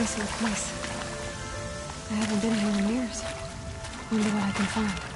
desolate place. I haven't been here in years. Wonder what I can find.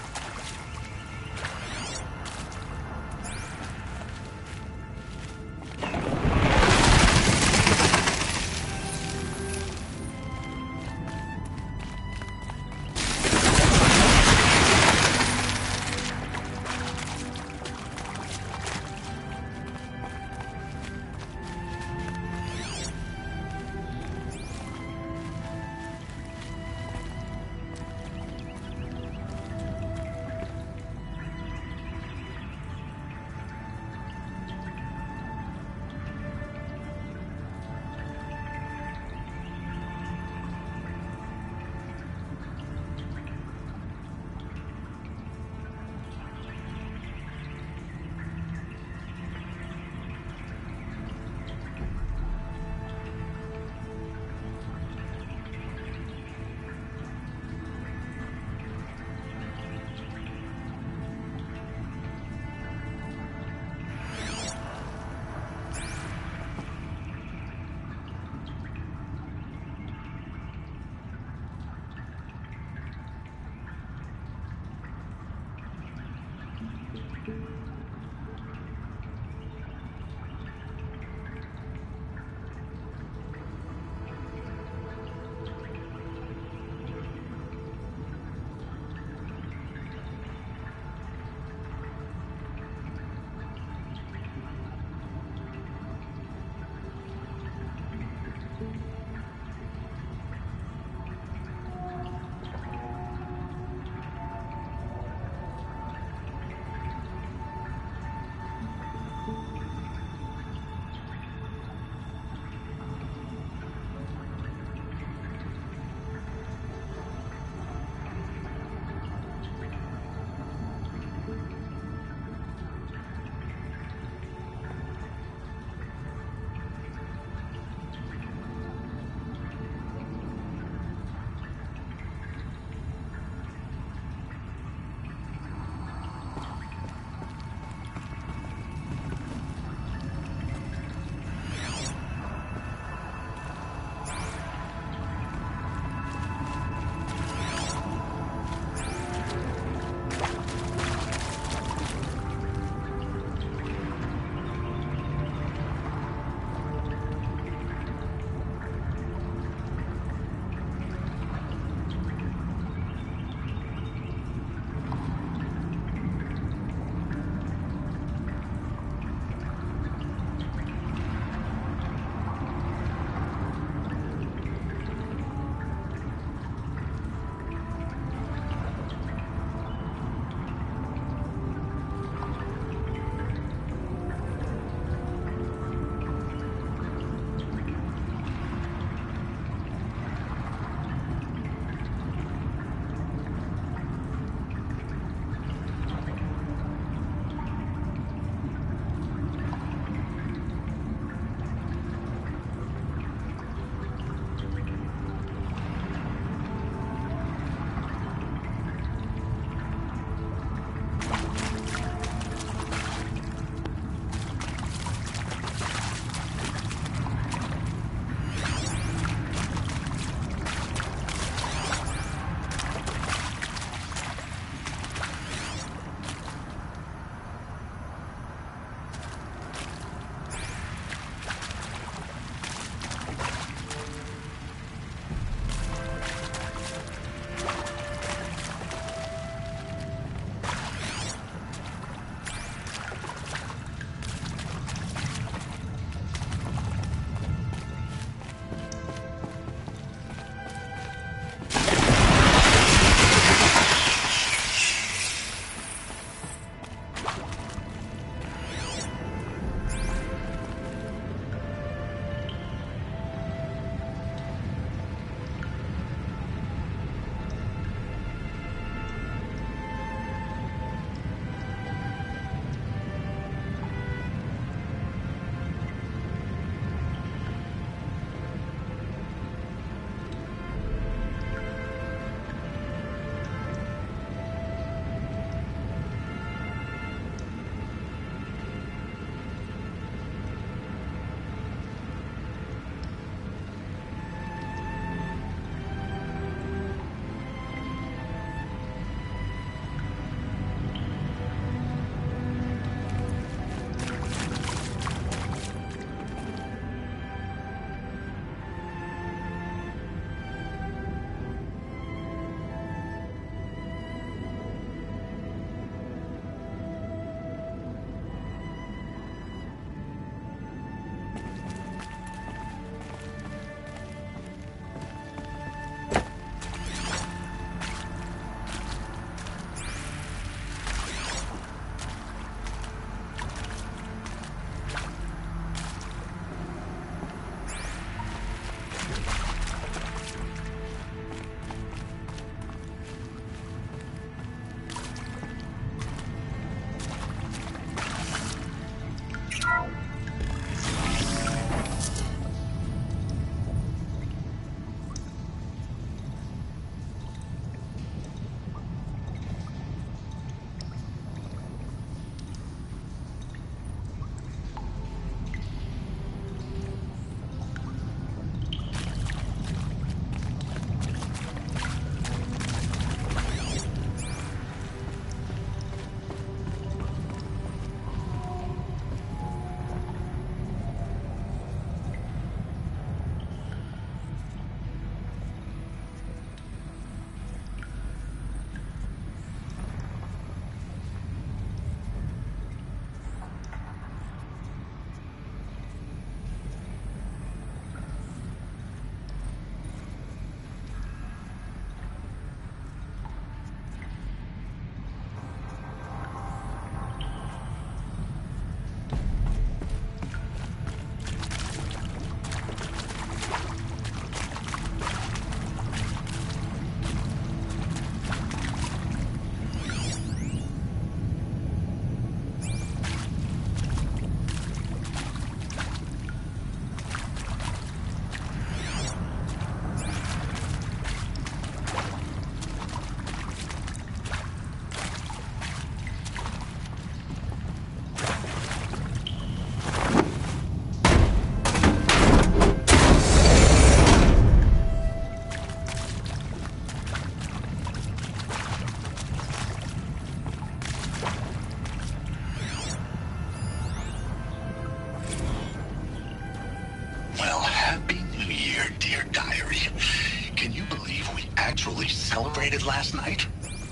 last night?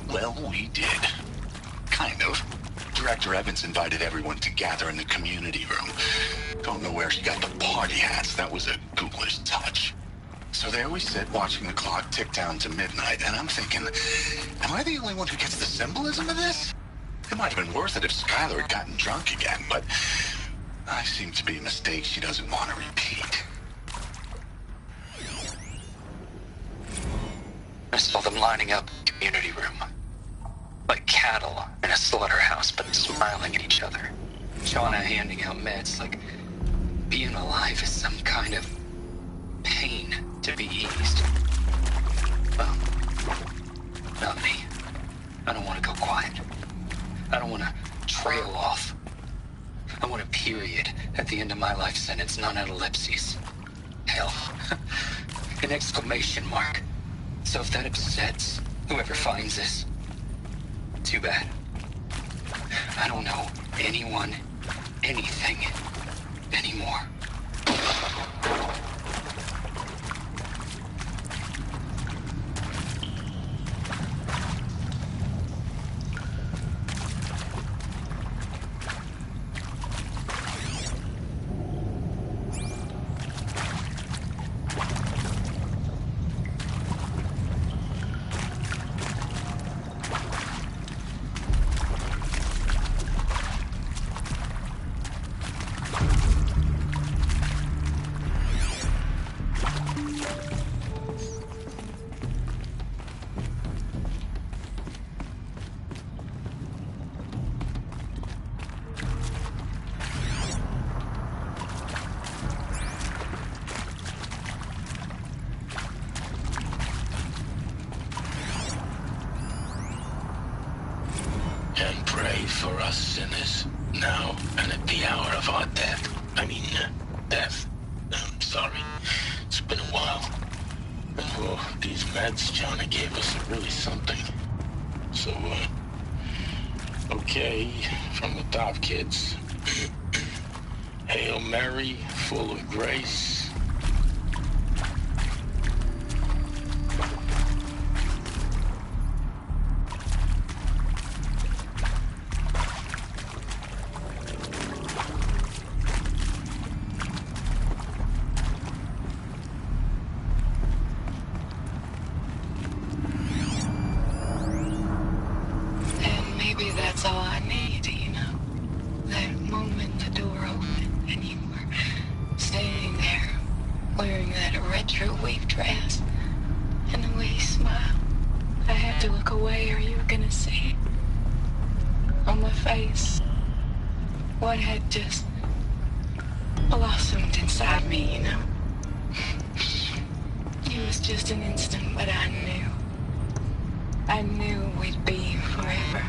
Well, we did. Kind of. Director Evans invited everyone to gather in the community room. Don't know where she got the party hats. That was a ghoulish touch. So there we sit, watching the clock tick down to midnight, and I'm thinking, am I the only one who gets the symbolism of this? It might have been worth it if Skylar had gotten drunk again, but I seem to be a mistake she doesn't want to repeat. I saw them lining up in the community room. Like cattle in a slaughterhouse, but smiling at each other. Shauna handing out meds like being alive is some kind of pain to be eased. Well, not me. I don't want to go quiet. I don't want to trail off. I want a period at the end of my life sentence, not an ellipses. Hell, an exclamation mark. So if that upsets whoever finds this, too bad. I don't know anyone, anything, anymore. And pray for us sinners, now and at the hour of our death. Death. I'm sorry. It's been a while. Oh, these meds Johnny gave us are really something. So, okay, from the top, kids. Hail Mary, full of grace. Maybe that's all I need, you know? That moment the door opened and you were standing there wearing that retro wave dress and the way you smiled. I had to look away or you were gonna see it on my face what had just blossomed inside me, you know? It was just an instant, but I knew we'd be forever.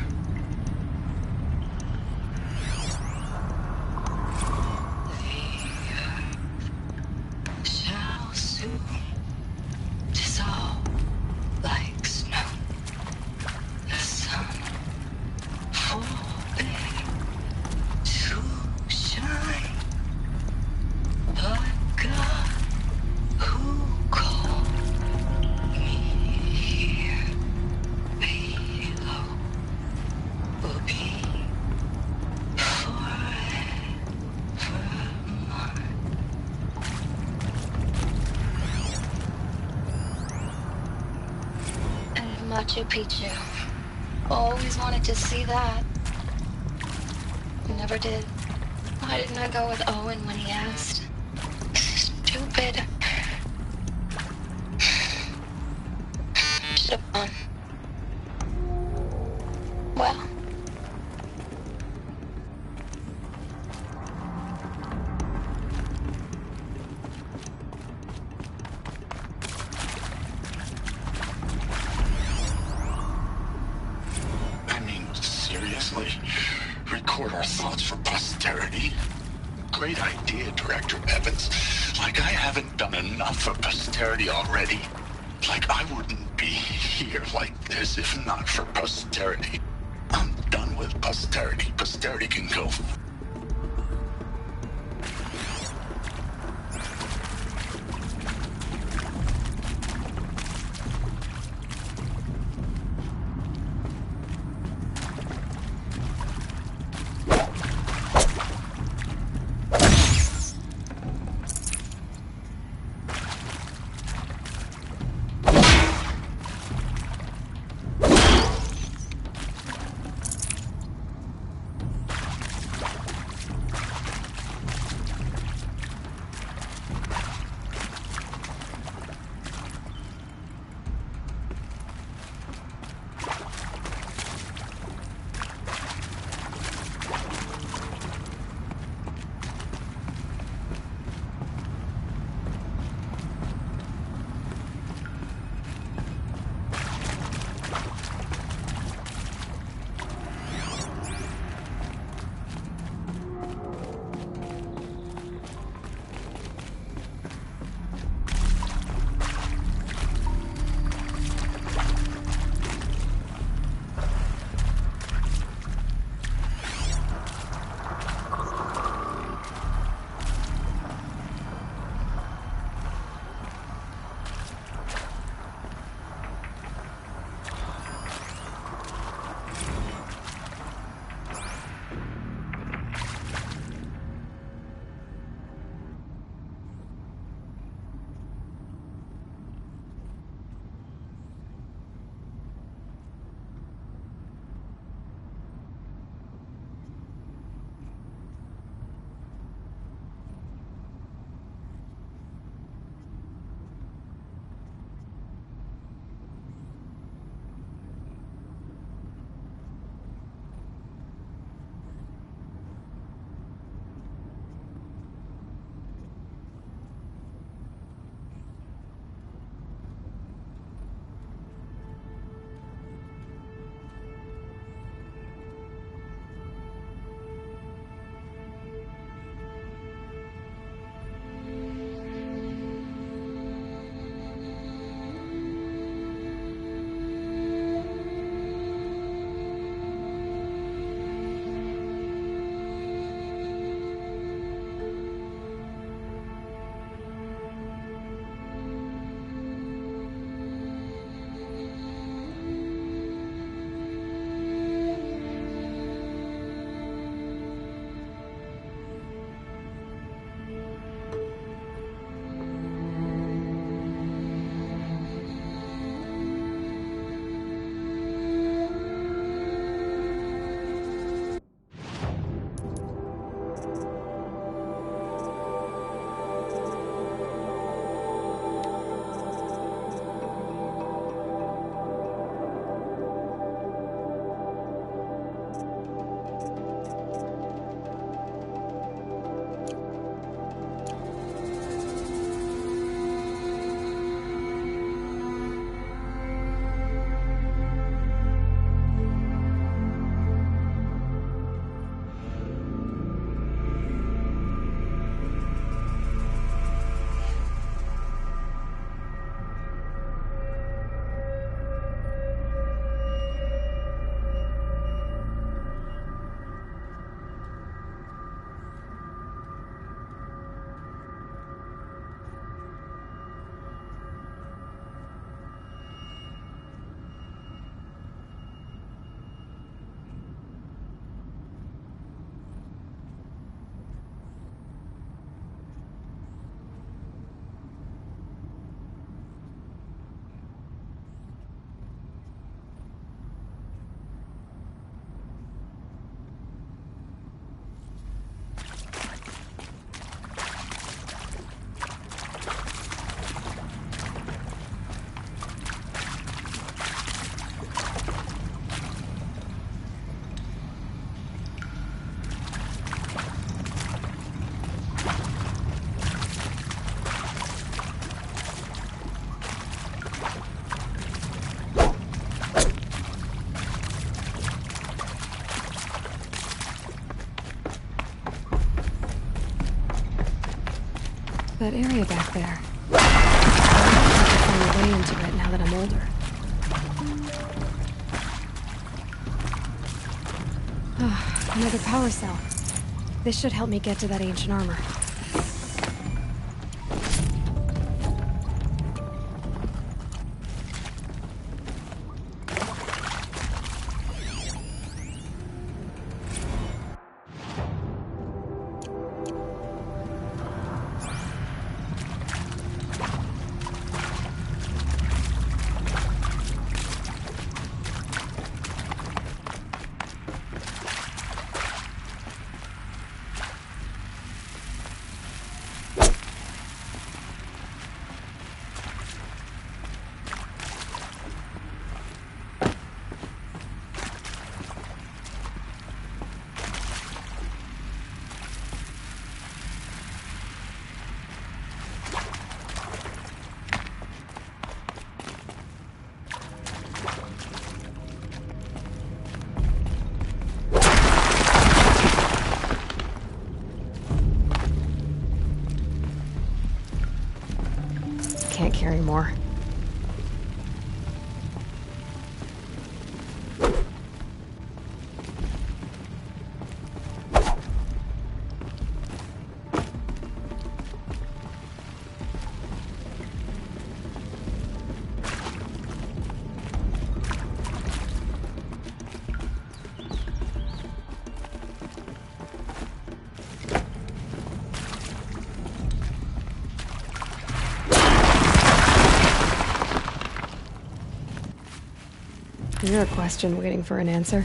Machu Picchu. Always wanted to see that. Never did. Why didn't I go with Owen when he asked? Stupid. Should have gone. Well. Seriously? Record our thoughts for posterity? Great idea, Director Evans. Like I haven't done enough for posterity already. Like I wouldn't be here like this if not for posterity. I'm done with posterity. Posterity can go. That area back there. I can find a way into it now that I'm older. Another power cell. This should help me get to that ancient armor. Can't carry more. Is there a question waiting for an answer?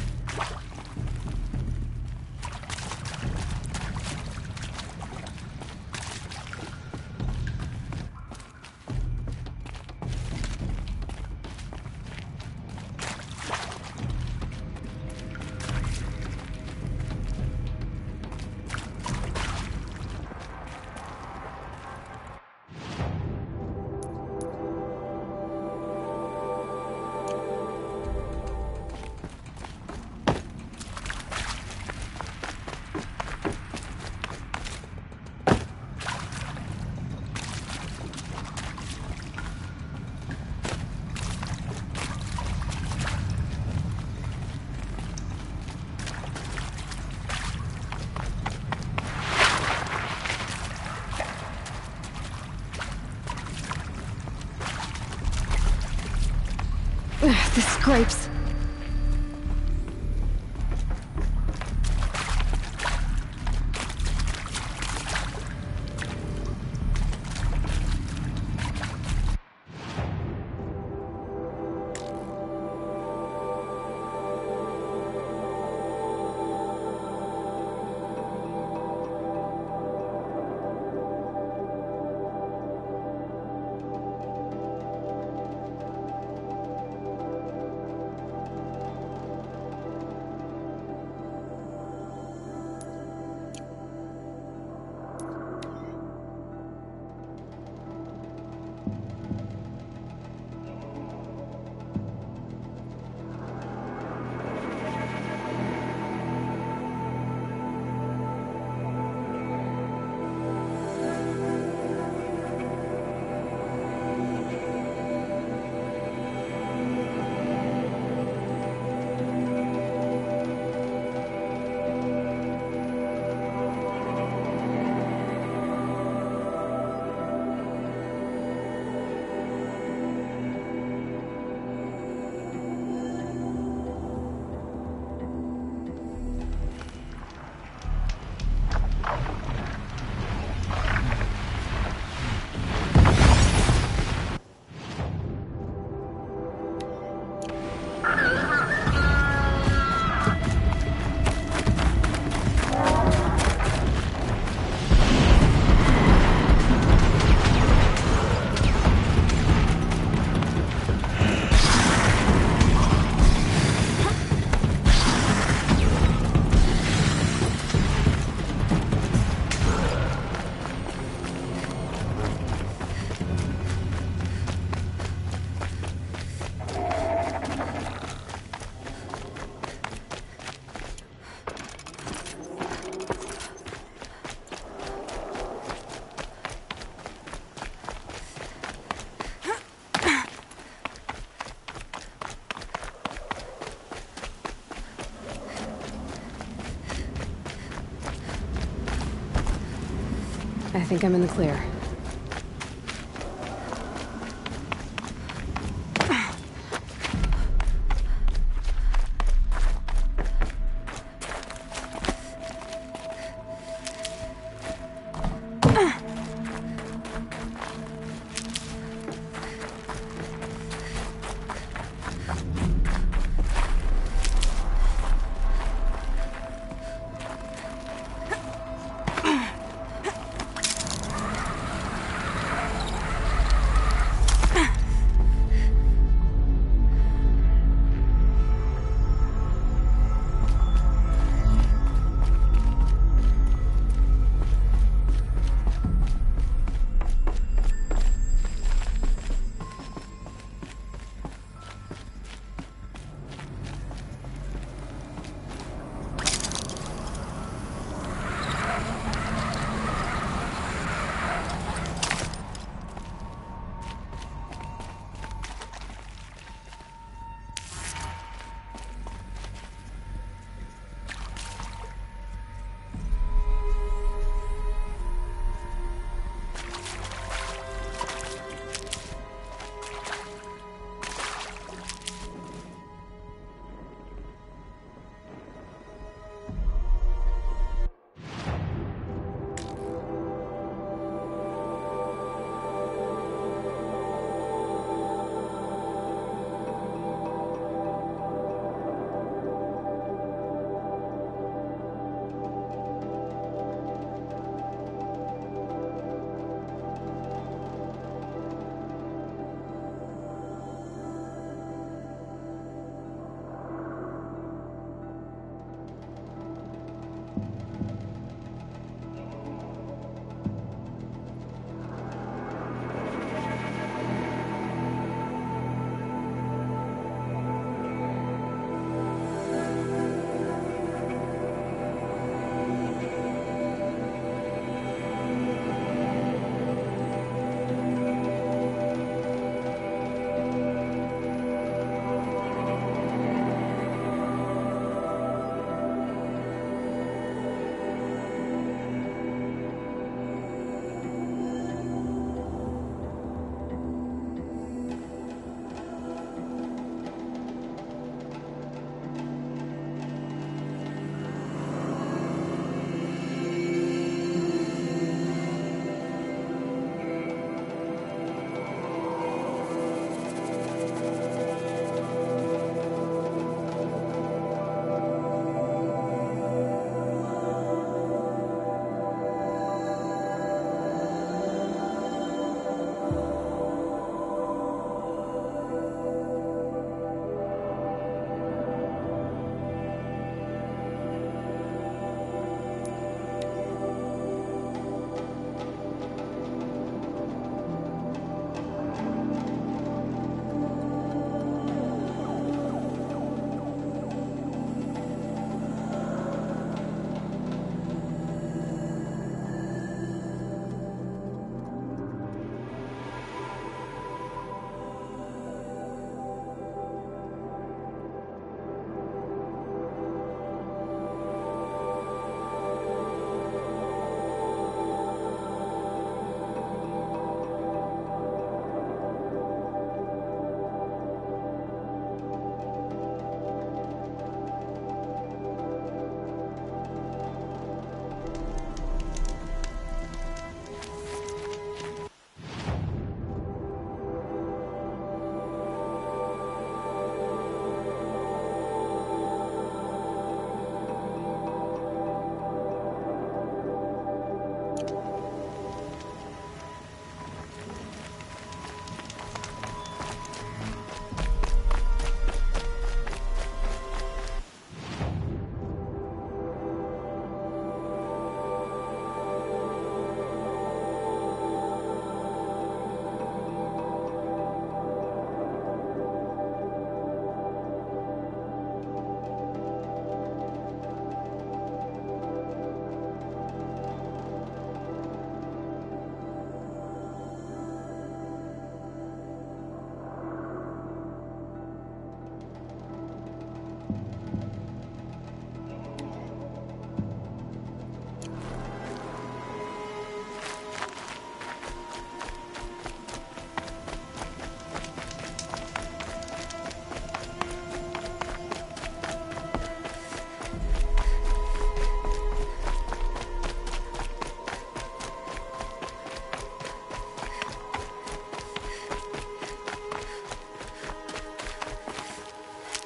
The scrapes. I think I'm in the clear.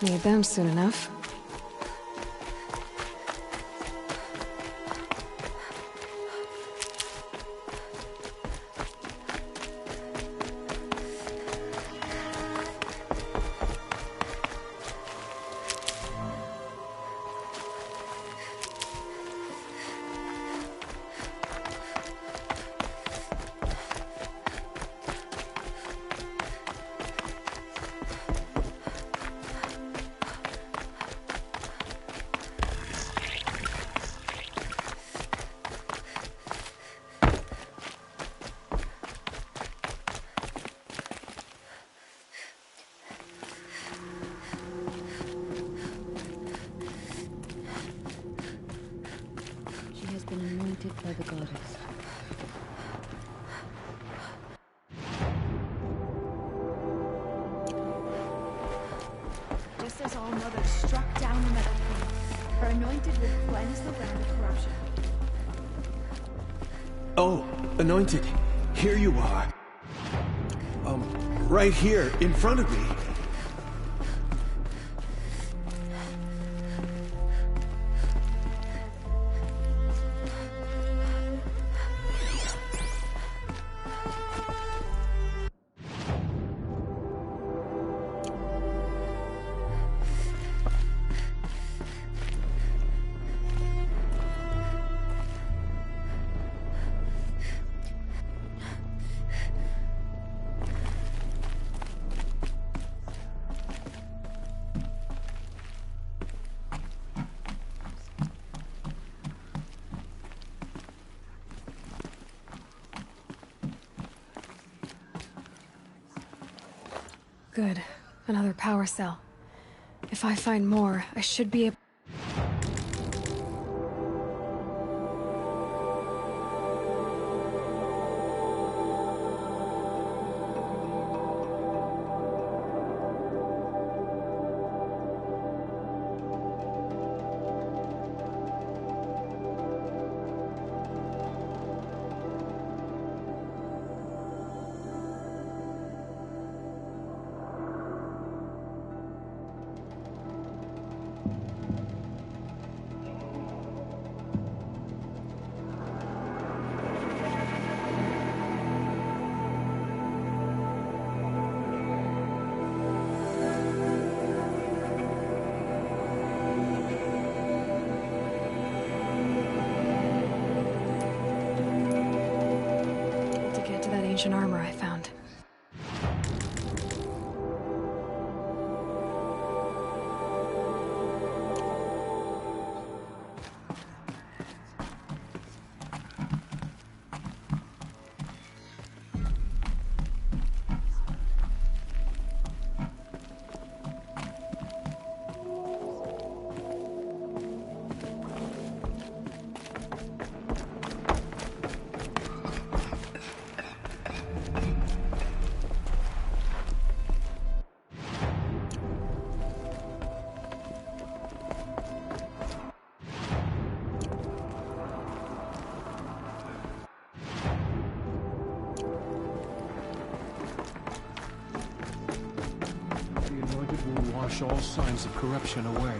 Need them soon enough. She has been anointed by the goddess. Just as All Mother struck down the Metal Queen, her anointed will cleanse the land of corruption. Oh, Anointed, here you are. Right here, in front of me. Good. Another power cell. If I find more, I should be able... to get to that ancient armor I found. The Anointed will wash all signs of corruption away.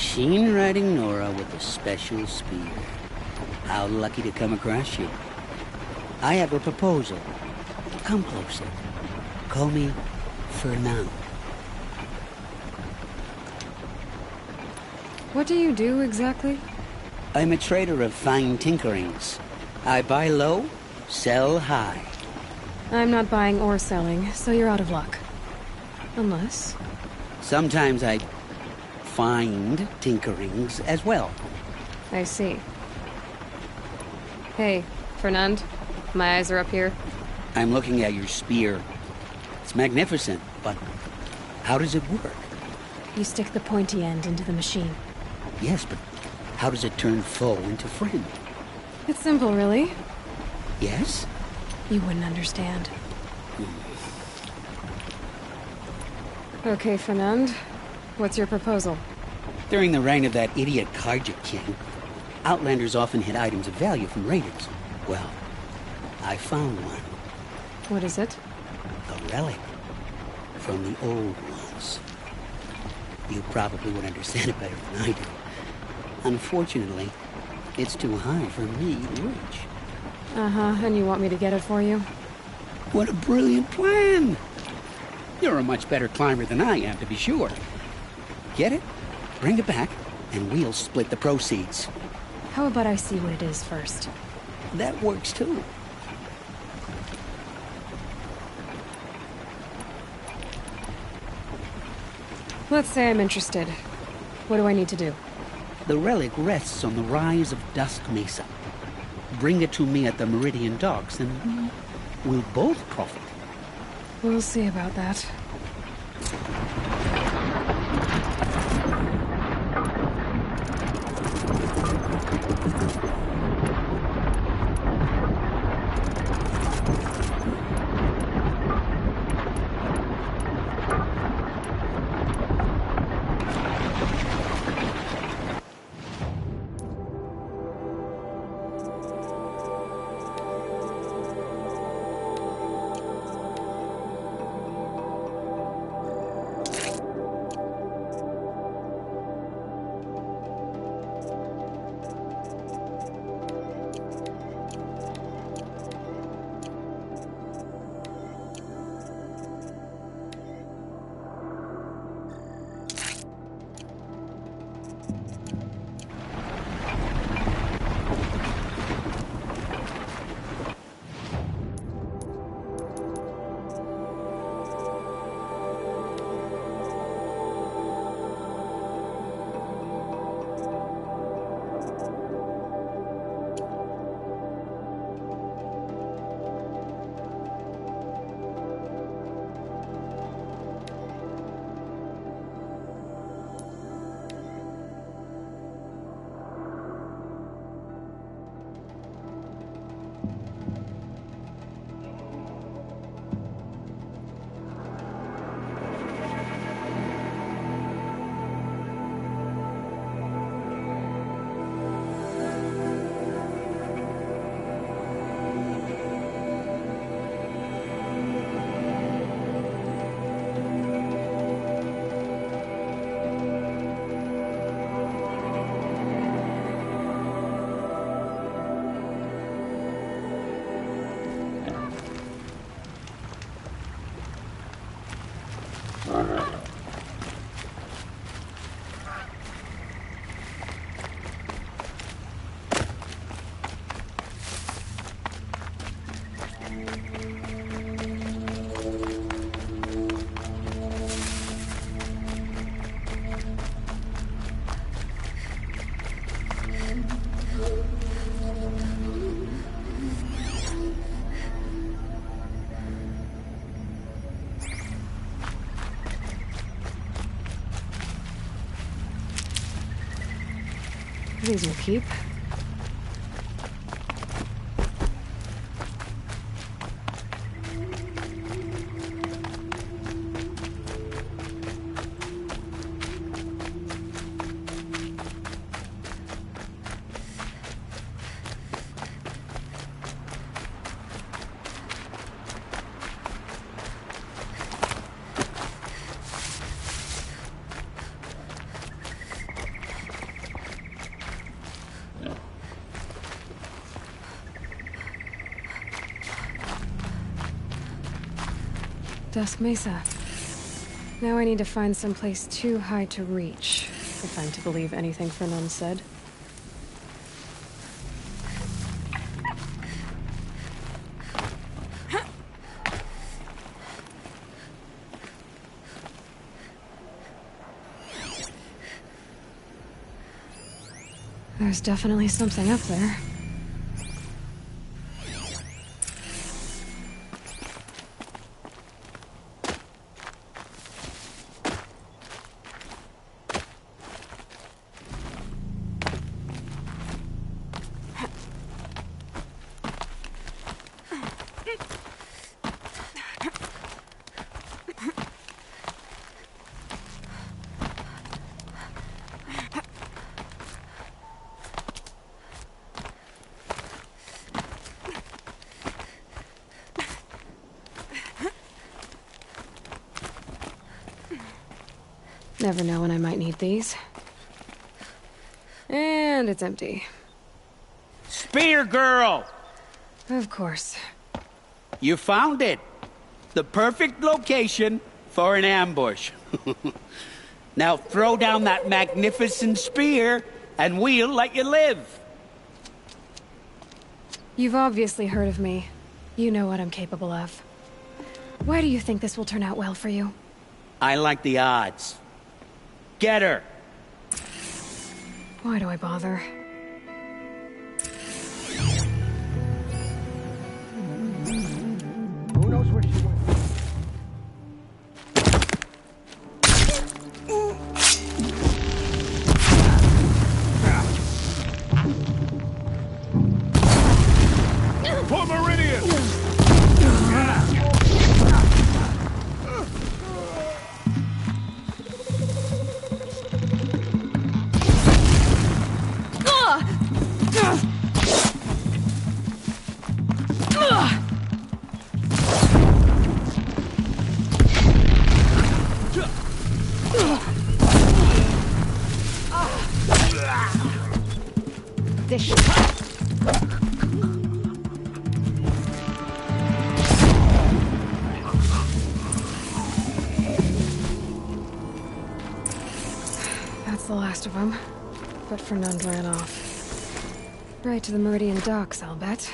machine-riding Nora with a special spear. How lucky to come across you. I have a proposal. Come closer. Call me Fernand. What do you do exactly? I'm a trader of fine tinkerings. I buy low, sell high. I'm not buying or selling, so you're out of luck. Unless... Sometimes I find tinkerings as well. I see. Hey, Fernand. My eyes are up here. I'm looking at your spear. It's magnificent, but how does it work? You stick the pointy end into the machine. Yes, but how does it turn foe into friend? It's simple, really. Yes? You wouldn't understand. Okay, Fernand. What's your proposal? During the reign of that idiot Karja king, Outlanders often hid items of value from raiders. Well, I found one. What is it? A relic from the old ones. You probably would understand it better than I do. Unfortunately, it's too high for me to reach. Uh-huh, and you want me to get it for you? What a brilliant plan! You're a much better climber than I am, to be sure. Get it, bring it back, and we'll split the proceeds. How about I see what it is first? That works too. Let's say I'm interested. What do I need to do? The relic rests on the rise of Dusk Mesa. Bring it to me at the Meridian Docks, and we'll both profit. We'll see about that. These will keep. Dusk Mesa. Now I need to find someplace too high to reach, if I'm to believe anything Fernand said. There's definitely something up there. Never know when I might need these. And it's empty. Spear girl! Of course. You found it. The perfect location for an ambush. Now throw down that magnificent spear, and we'll let you live. You've obviously heard of me. You know what I'm capable of. Why do you think this will turn out well for you? I like the odds. Get her! Why do I bother? Who knows where she went? For Meridian! That's the last of them. But Fernand ran off. Right to the Meridian docks, I'll bet.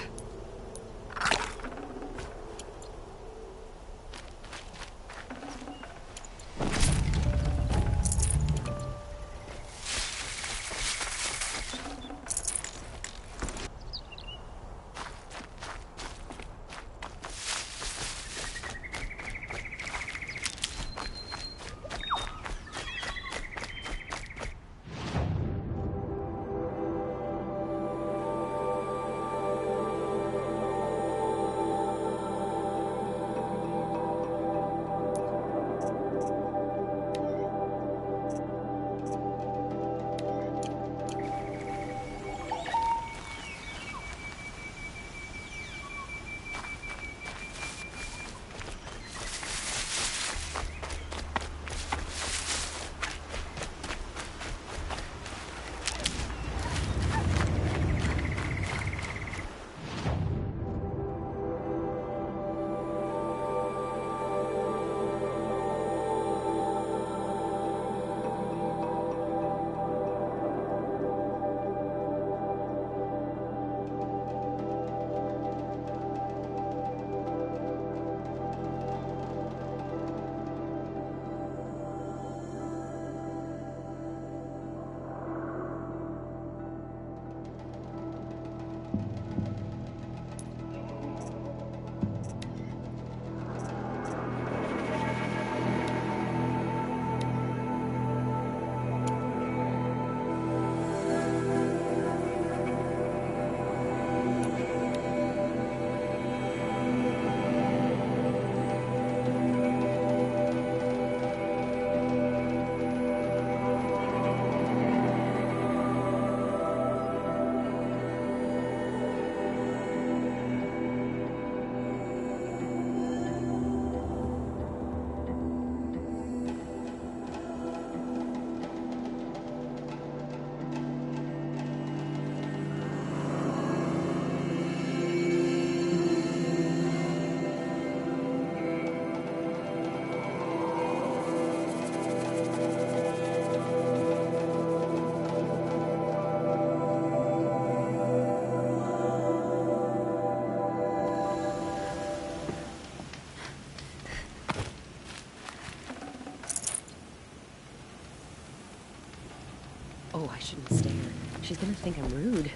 shouldn't stare. She's gonna think I'm rude.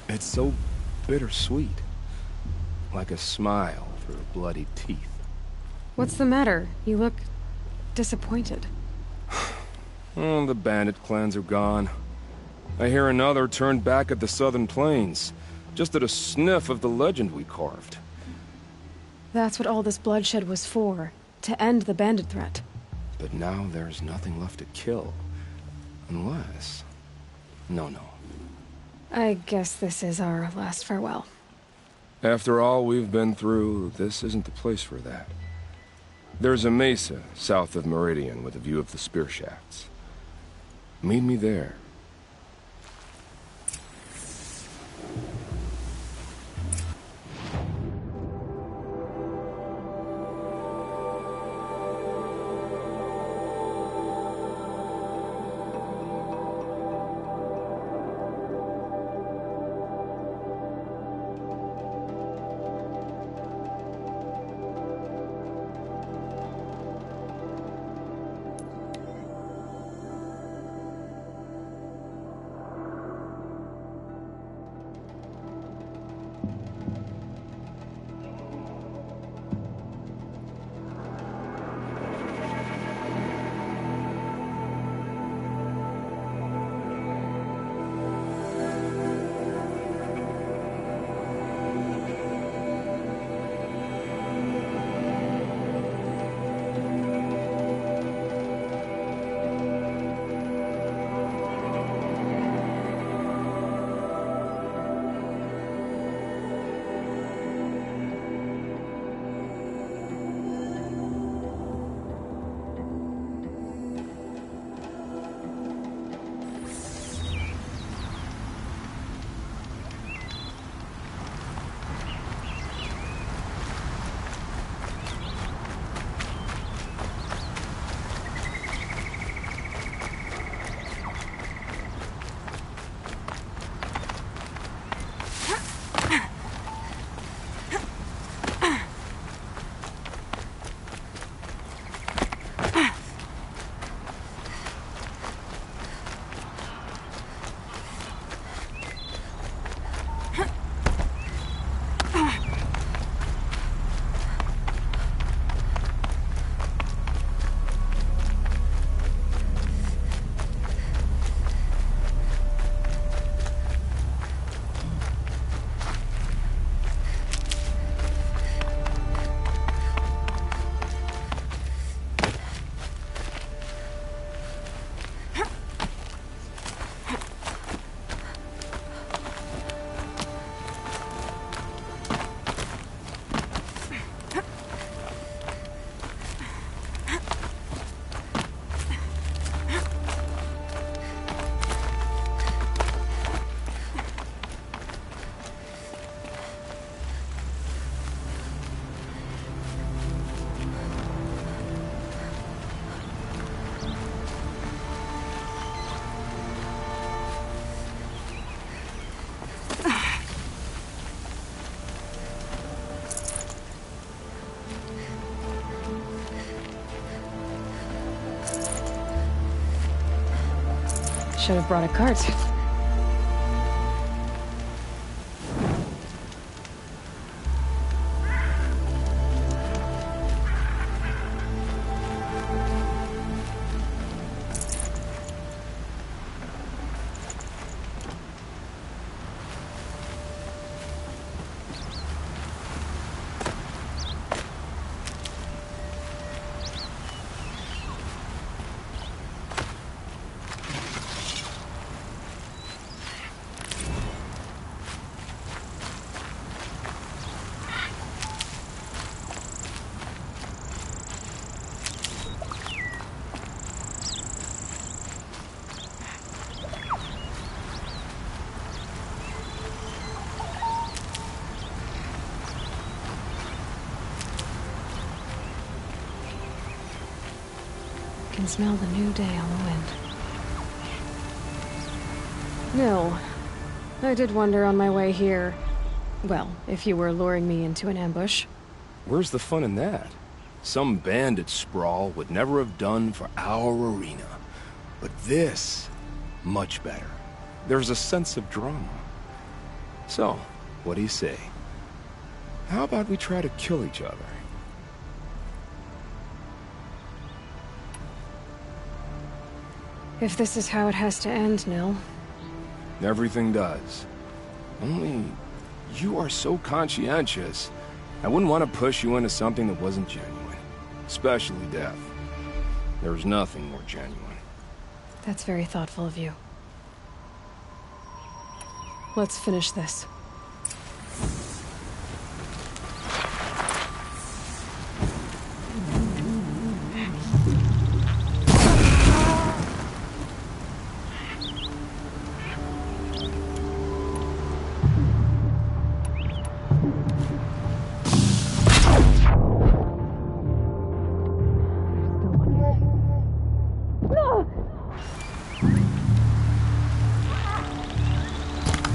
It's so bittersweet. Like a smile through bloody teeth. What's the matter? You look disappointed. Oh, the bandit clans are gone. I hear another turned back at the southern plains, just at a sniff of the legend we carved. That's what all this bloodshed was for, to end the bandit threat. But now there's nothing left to kill. Unless... No. I guess this is our last farewell. After all we've been through, this isn't the place for that. There's a mesa south of Meridian with a view of the spear shafts. Meet me there. Should have brought a cart. can smell the new day on the wind. No. I did wonder on my way here. Well, if you were luring me into an ambush. Where's the fun in that? Some bandit sprawl would never have done for our arena. But this, much better. There's a sense of drama. So, what do you say? How about we try to kill each other? If this is how it has to end, Nil. Everything does. Only, you are so conscientious. I wouldn't want to push you into something that wasn't genuine. Especially death. There's nothing more genuine. That's very thoughtful of you. Let's finish this.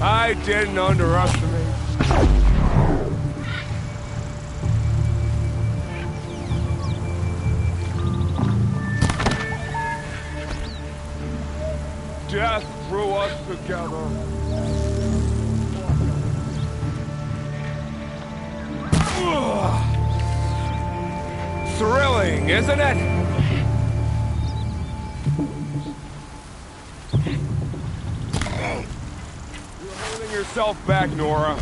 I didn't underestimate. Death drew us together. Thrilling, isn't it? Yourself back, Nora.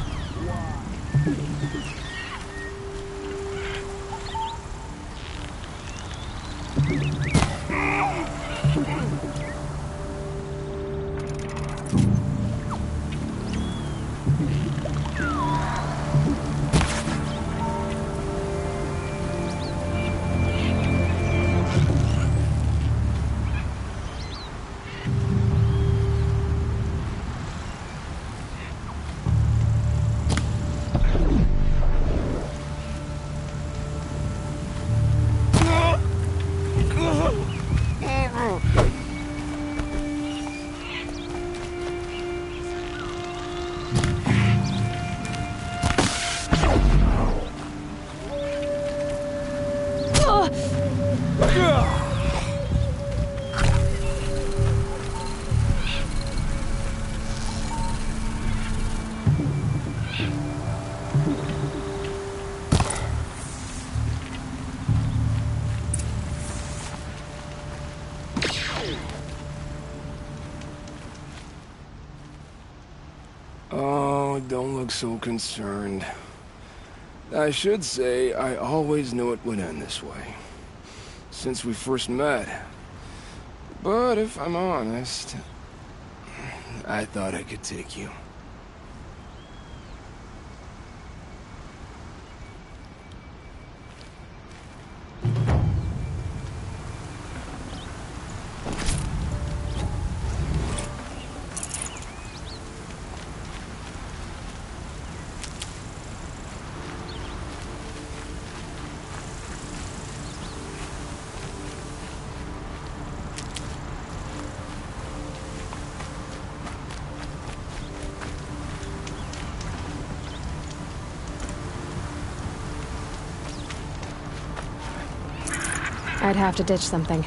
Oh, don't look so concerned. I should say, I always knew it would end this way. Since we first met. But if I'm honest, I thought I could take you. I'd have to ditch something.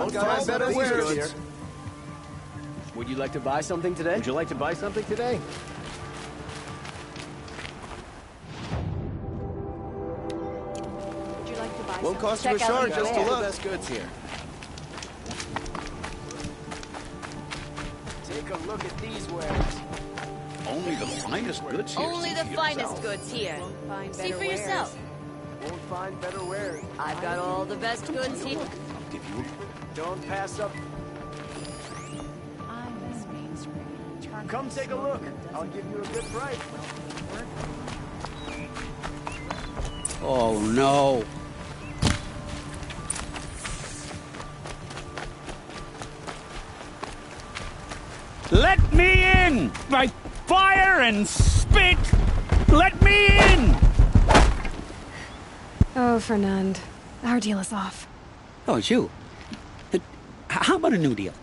Won't find better wares here. Would you like to buy something today? Would you like to buy something today? Would you like to buy Won't something? cost you a Check out shard the just to wares. look. Best goods here. Take a look at these wares. Only the finest goods here. Only the finest goods here. See for yourself. Won't find better wares. I've got all the best goods here. Don't pass up. I miss Main Street. Come take a look. I'll give you a good price. Oh, no. Let me in! By fire and spit! Let me in! Oh, Fernand. Our deal is off. Oh, it's you. How about a new deal?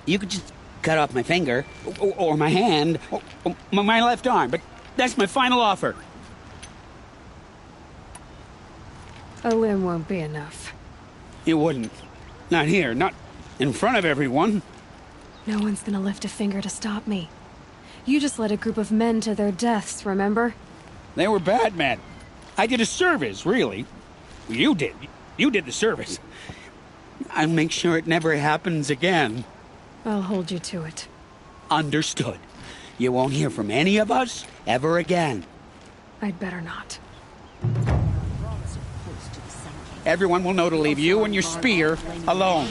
You could just cut off my finger, or my hand, or my left arm, but that's my final offer. A limb won't be enough. It wouldn't. Not here, not in front of everyone. No one's gonna lift a finger to stop me. You just led a group of men to their deaths, remember? They were bad men. I did a service, really. You did. You did the service. I'll make sure it never happens again. I'll hold you to it. Understood. You won't hear from any of us ever again. I'd better not. Everyone will know to leave you and your spear alone.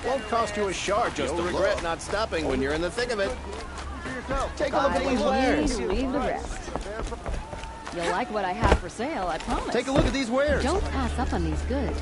Won't cost you a shard just to regret not stopping when you're in the thick of it. Take a look at these wares. Leave the rest. You'll like what I have for sale, I promise. Take a look at these wares. Don't pass up on these goods.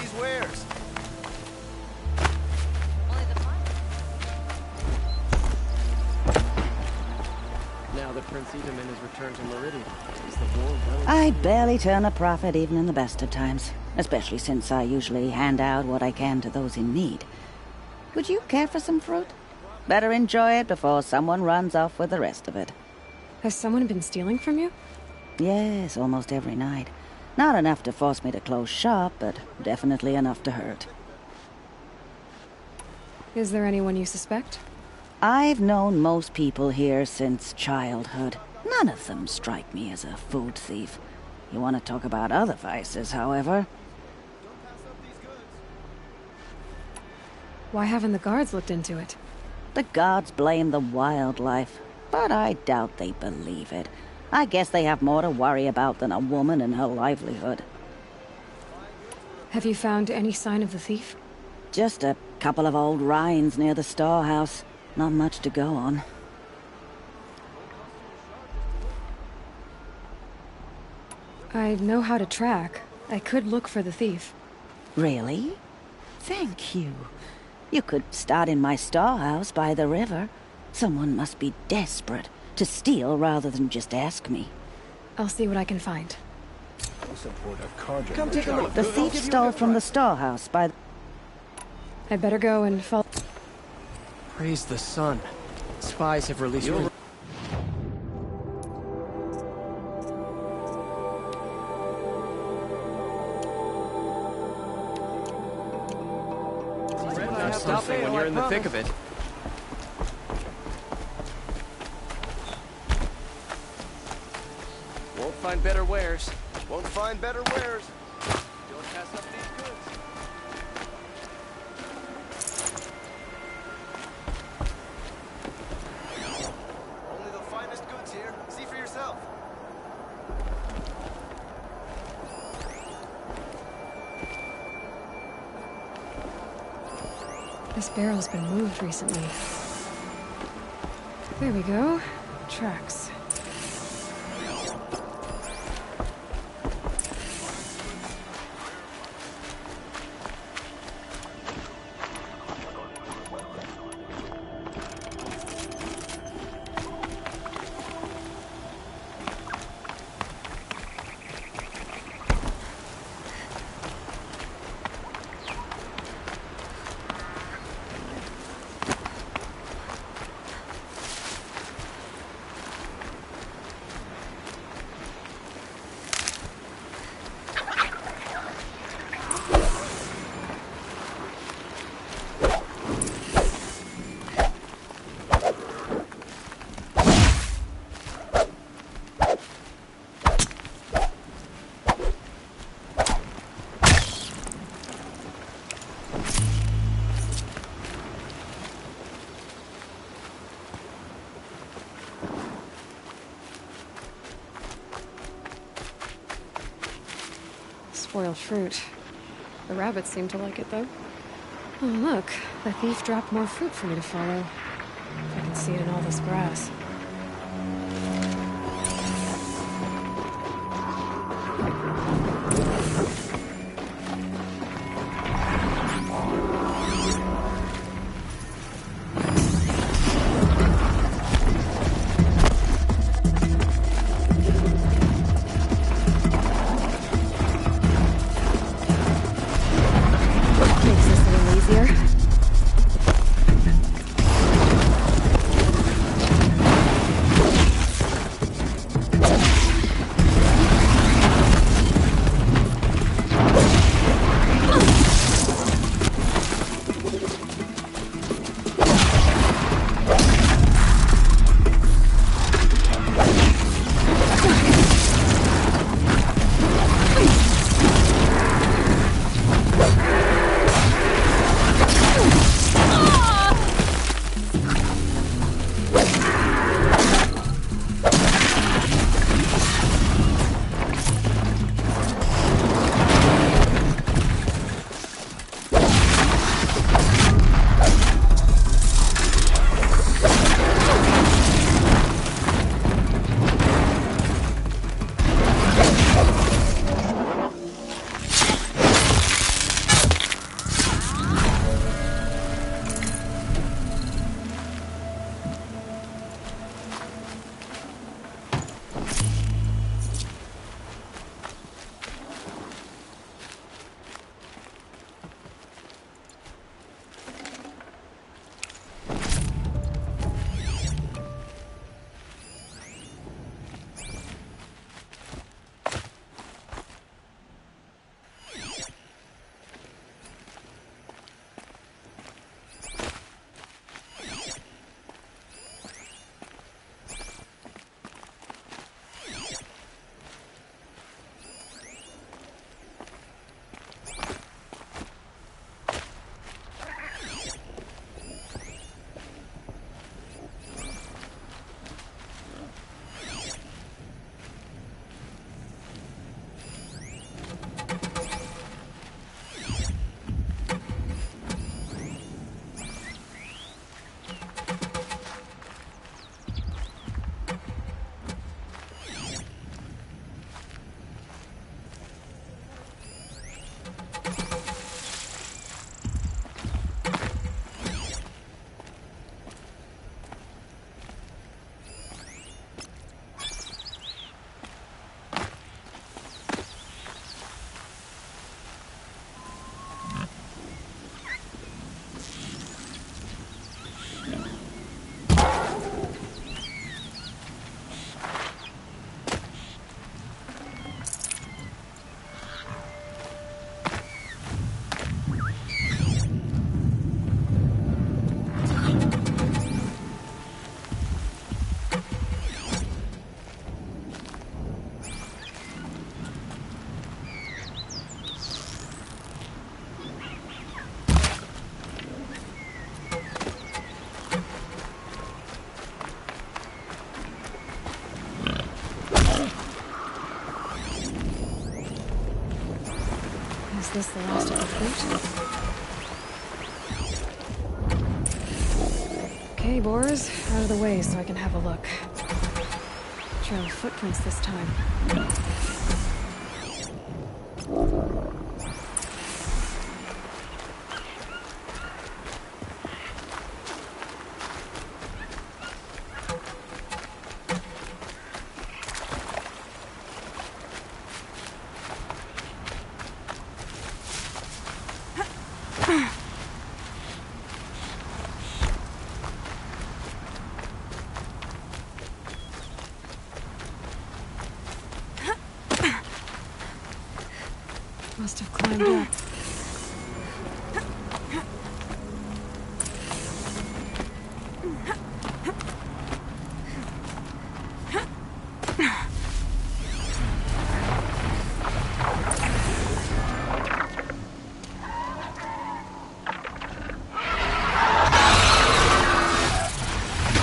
these wares. Now that Prince Edaman has returned to Meridian, is the war well? I barely turn a profit even in the best of times, especially since I usually hand out what I can to those in need. Would you care for some fruit? Better enjoy it before someone runs off with the rest of it. Has someone been stealing from you? Yes, almost every night. Not enough to force me to close shop, but definitely enough to hurt. Is there anyone you suspect? I've known most people here since childhood. None of them strike me as a food thief. You want to talk about other vices, however? Why haven't the guards looked into it? The gods blame the wildlife, but I doubt they believe it. I guess they have more to worry about than a woman and her livelihood. Have you found any sign of the thief? Just a couple of old rinds near the storehouse. Not much to go on. I know how to track. I could look for the thief. Really? Thank you. You could start in my storehouse by the river. Someone must be desperate to steal rather than just ask me. I'll see what I can find. Come take a look. The thief stole from the storehouse by... I'd better go and follow... Praise the sun. Spies have released... Not stopping when you're in the thick of it. Won't find better wares. Won't find better wares. Don't pass up these goods. Only the finest goods here. See for yourself. This barrel's been moved recently. There we go. Tracks. Spoiled fruit. The rabbits seem to like it, though. Oh, look. The thief dropped more fruit for me to follow. If I can see it in all this grass. this the last of the fruit? Okay, Boars, out of the way so I can have a look. Trail of footprints this time. Must have climbed up.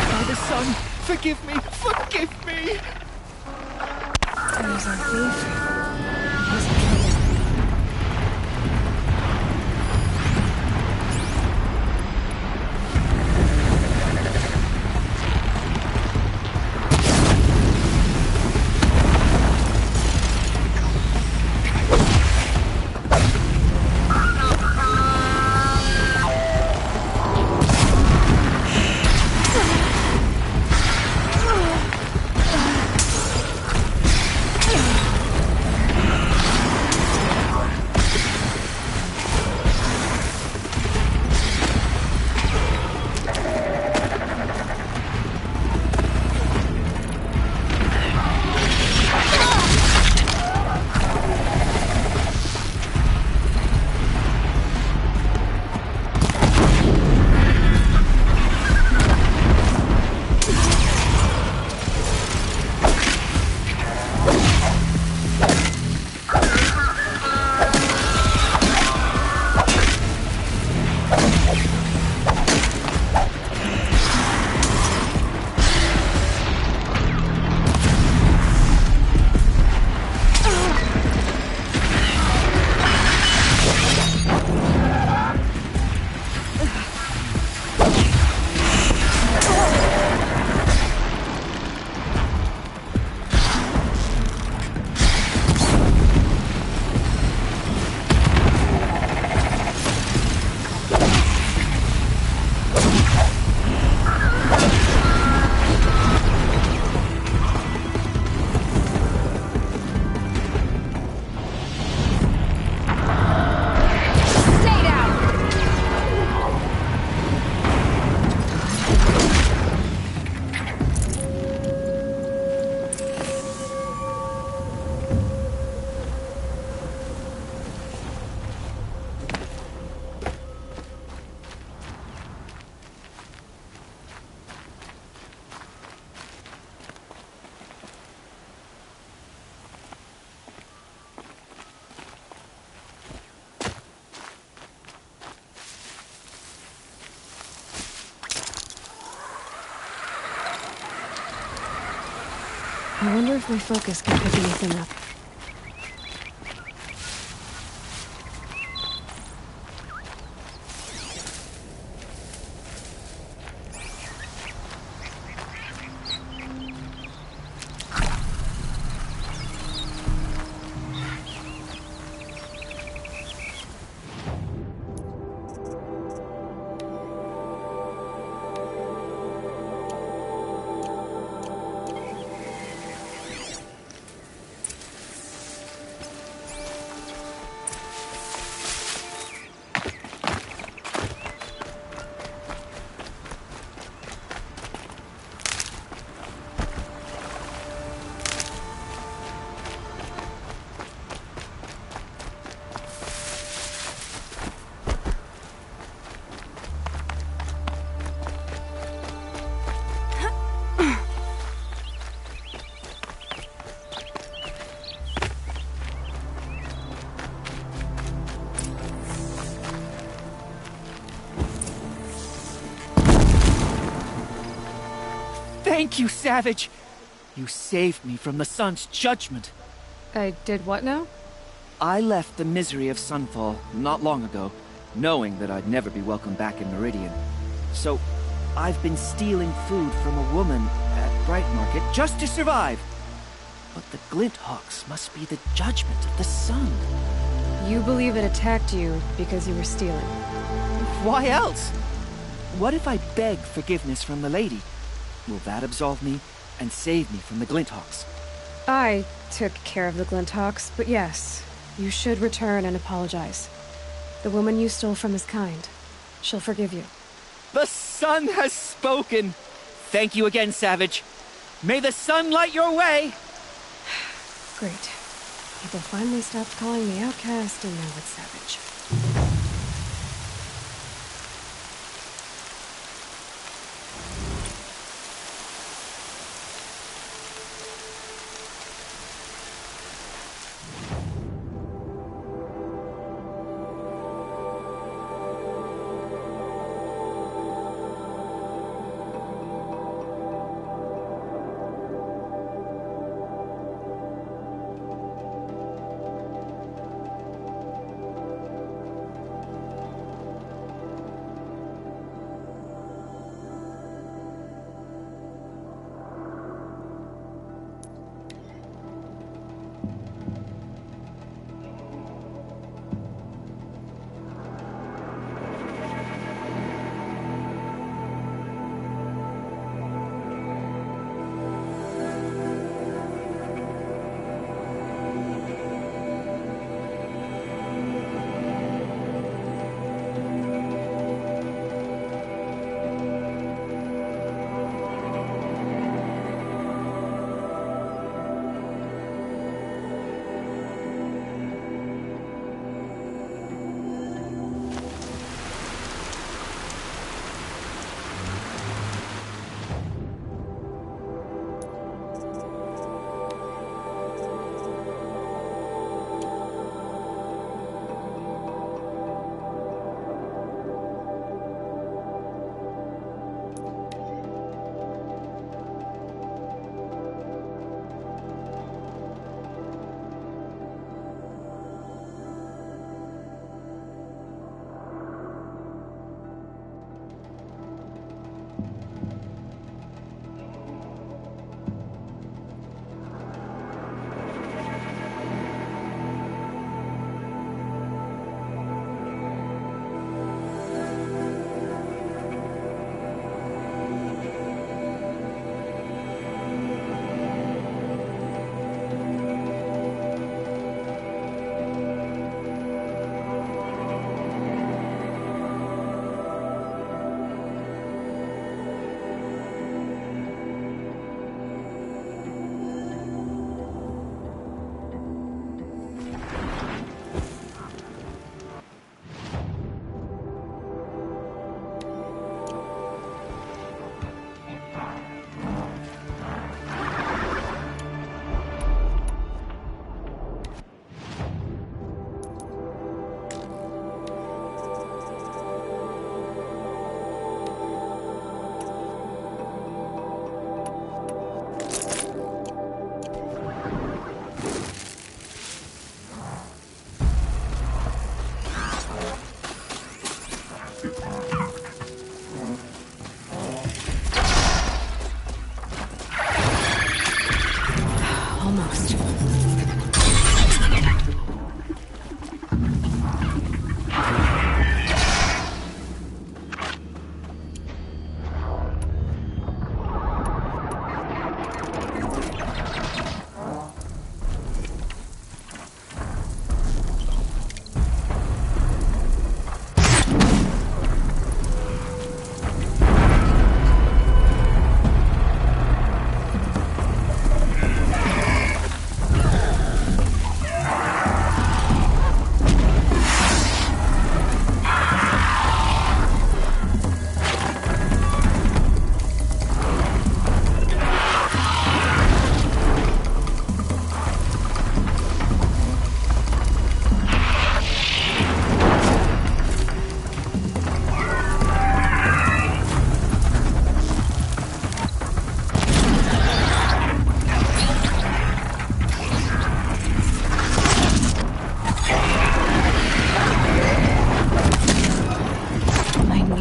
Father, son, forgive me, forgive me! There's our thief. He's in trouble. I wonder if my focus can pick anything up. Thank you, Savage! You saved me from the sun's judgment. I did what now? I left the misery of Sunfall not long ago, knowing that I'd never be welcome back in Meridian. So, I've been stealing food from a woman at Bright Market just to survive. But the Glinthawks must be the judgment of the sun. You believe it attacked you because you were stealing. Why else? What if I beg forgiveness from the lady? Will that absolve me and save me from the Glinthawks? I took care of the Glinthawks, but yes, you should return and apologize. The woman you stole from is kind. She'll forgive you. The sun has spoken! Thank you again, Savage. May the sun light your way! Great. People finally stopped calling me outcast, and now it's Savage.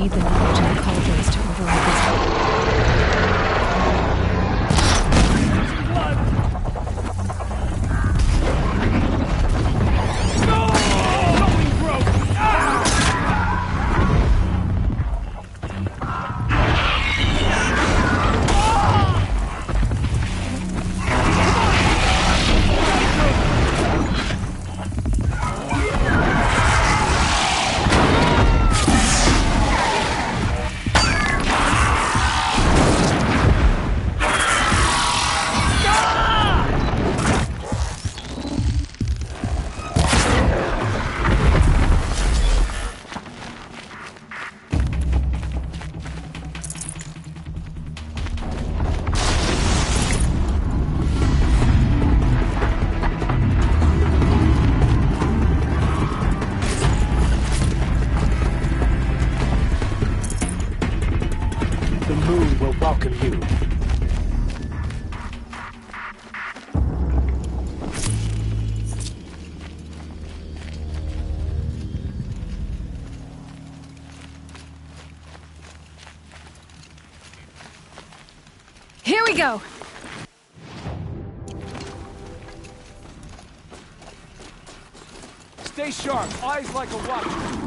need the knowledge and the cauldrons to override this. Welcome you. Here we go! Stay sharp, eyes like a watch.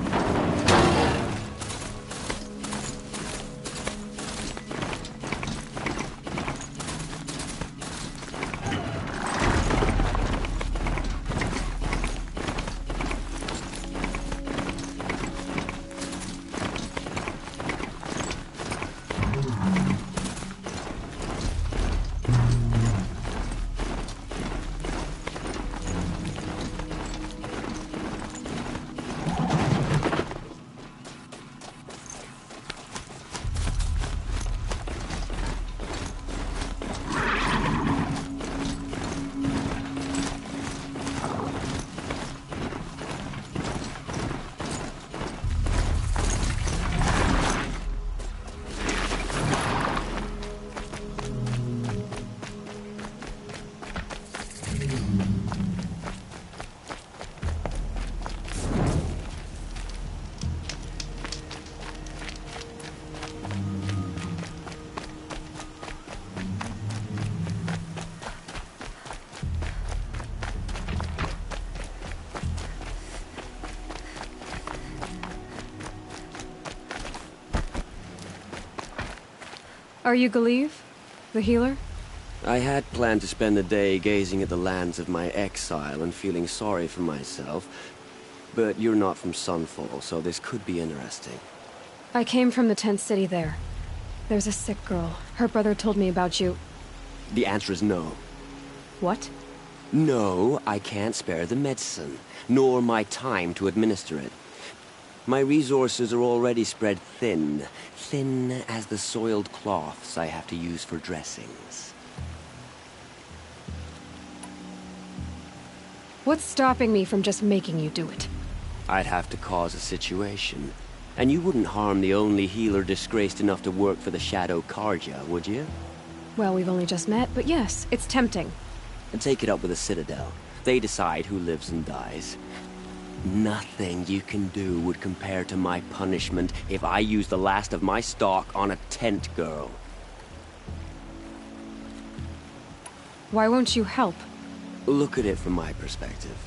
Are you Galeev, the healer? I had planned to spend the day gazing at the lands of my exile and feeling sorry for myself, but you're not from Sunfall, so this could be interesting. I came from the tent city there. There's a sick girl. Her brother told me about you. The answer is no. What? No, I can't spare the medicine, nor my time to administer it. My resources are already spread thin as the soiled cloths I have to use for dressings. What's stopping me from just making you do it? I'd have to cause a situation. And you wouldn't harm the only healer disgraced enough to work for the Shadow Karja, would you? Well, we've only just met, but yes, it's tempting. And take it up with the Citadel. They decide who lives and dies. Nothing you can do would compare to my punishment if I use the last of my stock on a tent girl. Why won't you help? Look at it from my perspective.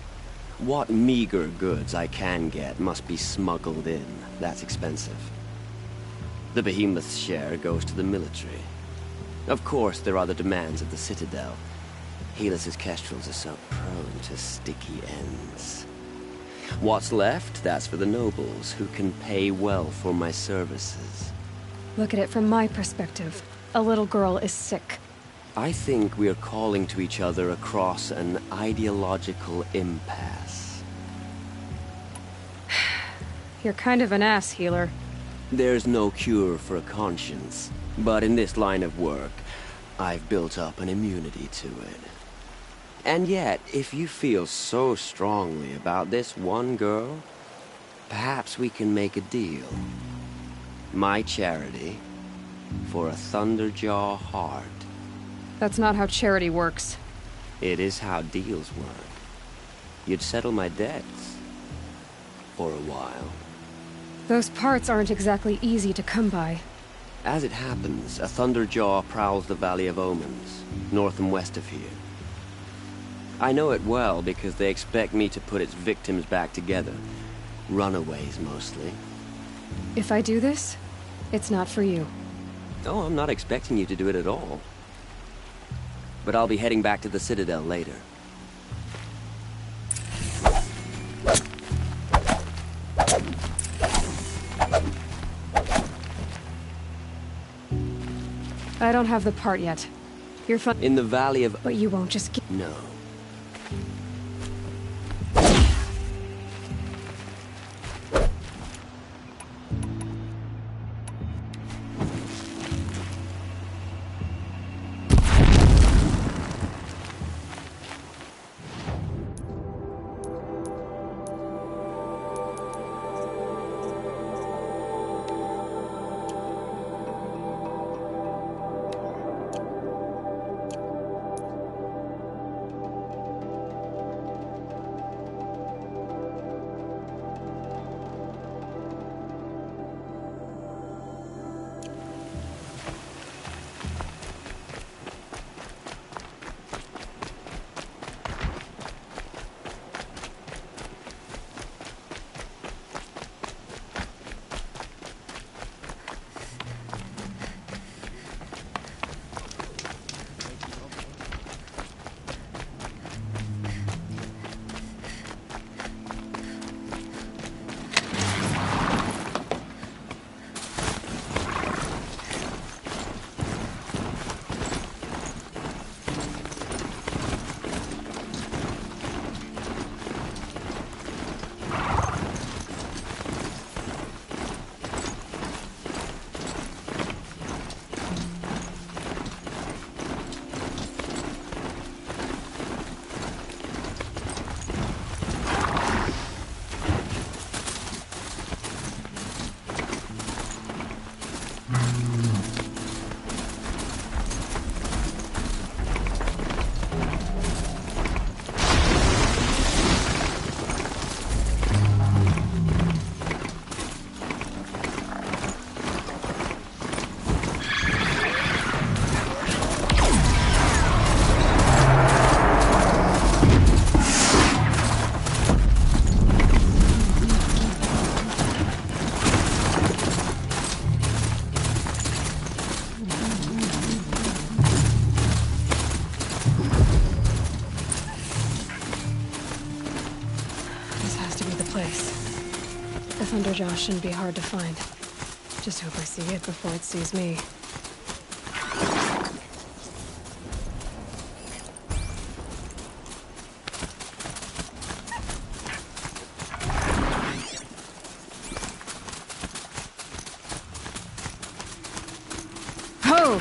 What meager goods I can get must be smuggled in. That's expensive. The behemoth's share goes to the military. Of course, there are the demands of the Citadel. Helis' kestrels are so prone to sticky ends. What's left, that's for the nobles, who can pay well for my services. Look at it from my perspective. A little girl is sick. I think we are calling to each other across an ideological impasse. You're kind of an ass, healer. There's no cure for a conscience, but in this line of work, I've built up an immunity to it. And yet, if you feel so strongly about this one girl, perhaps we can make a deal. My charity for a Thunderjaw heart. That's not how charity works. It is how deals work. You'd settle my debts. For a while. Those parts aren't exactly easy to come by. As it happens, a Thunderjaw prowls the Valley of Omens, north and west of here. I know it well because they expect me to put its victims back together. Runaways, mostly. If I do this, it's not for you. Oh, I'm not expecting you to do it at all. But I'll be heading back to the Citadel later. I don't have the part yet. You're fun. In the Valley of... But you won't just get... No. Thunderjaw shouldn't be hard to find. Just hope I see it before it sees me. Ho!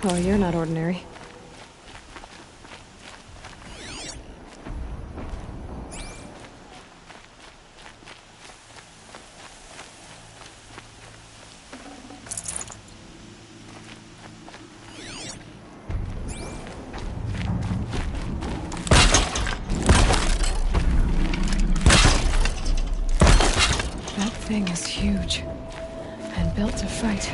Oh, you're not ordinary. That thing is huge and built to fight.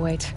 wait.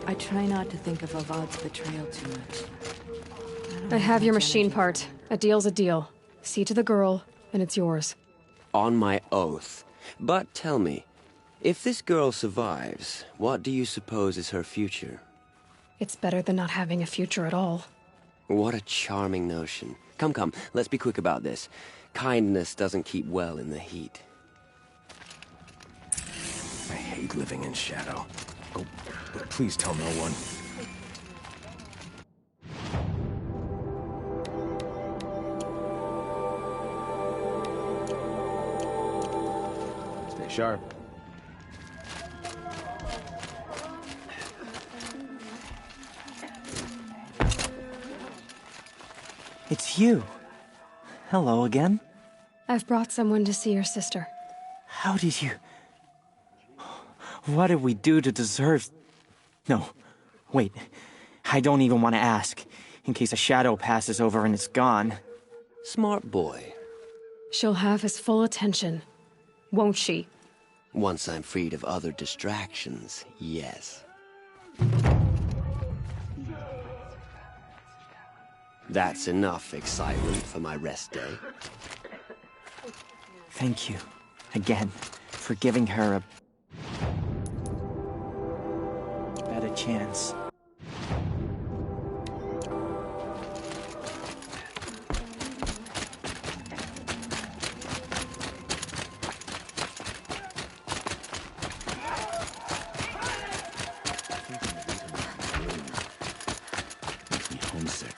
I try not to think of Avad's betrayal too much. I have your machine part. A deal's a deal. See to the girl, and it's yours. On my oath. But tell me, if this girl survives, what do you suppose is her future? It's better than not having a future at all. What a charming notion. Come, let's be quick about this. Kindness doesn't keep well in the heat. I hate living in shadow. Oh, but please tell no one. Stay sharp. It's you. Hello again. I've brought someone to see your sister. How did you... What did we do to deserve... No, wait. I don't even want to ask, in case a shadow passes over and it's gone. Smart boy. She'll have his full attention, won't she? Once I'm freed of other distractions, yes. That's enough excitement for my rest day. Thank you, again, for giving her a... better chance. Makes me homesick.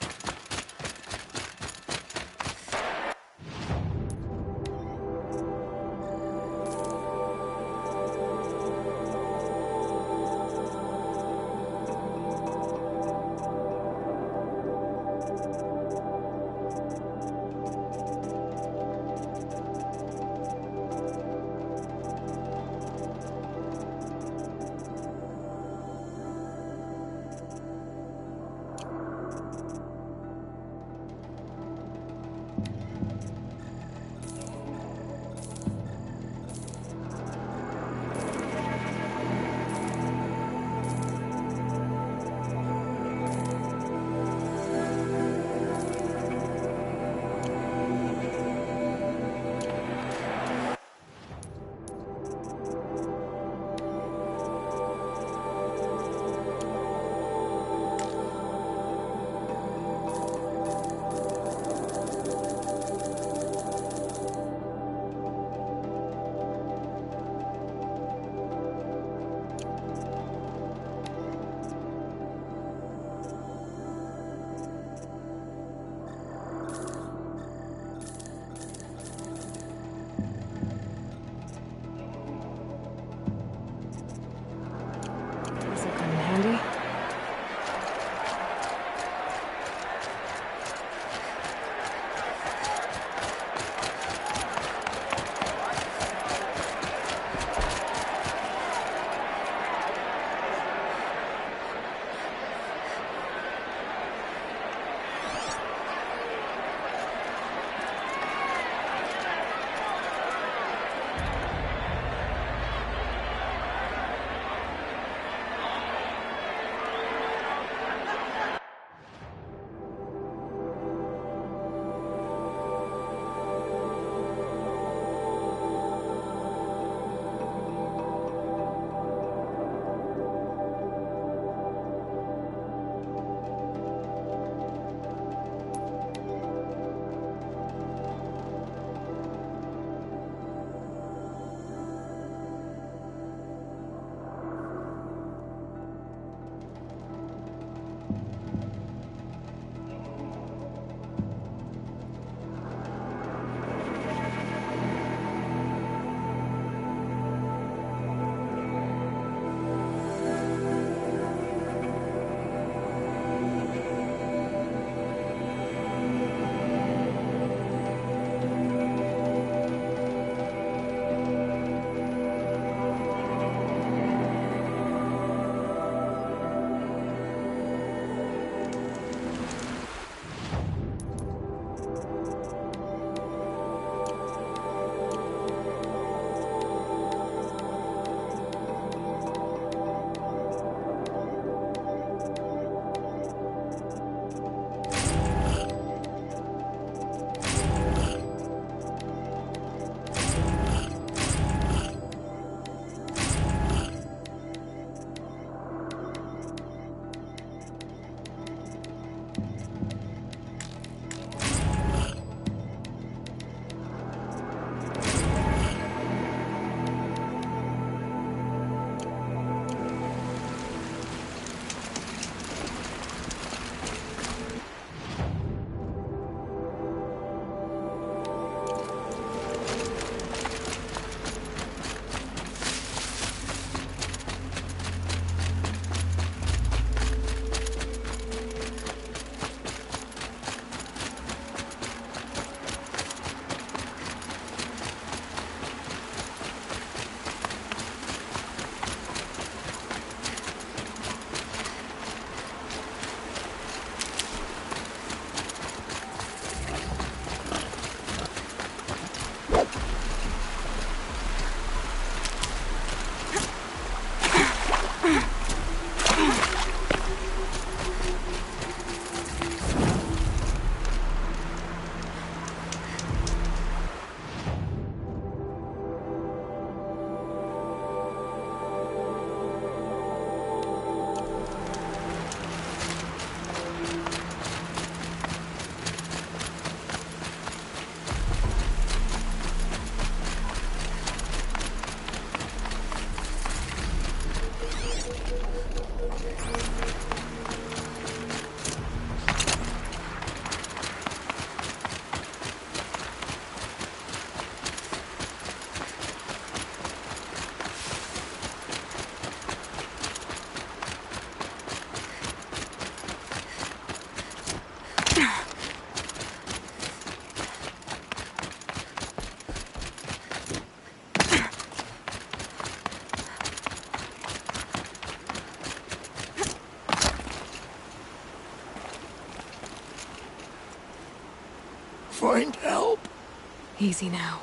Easy now.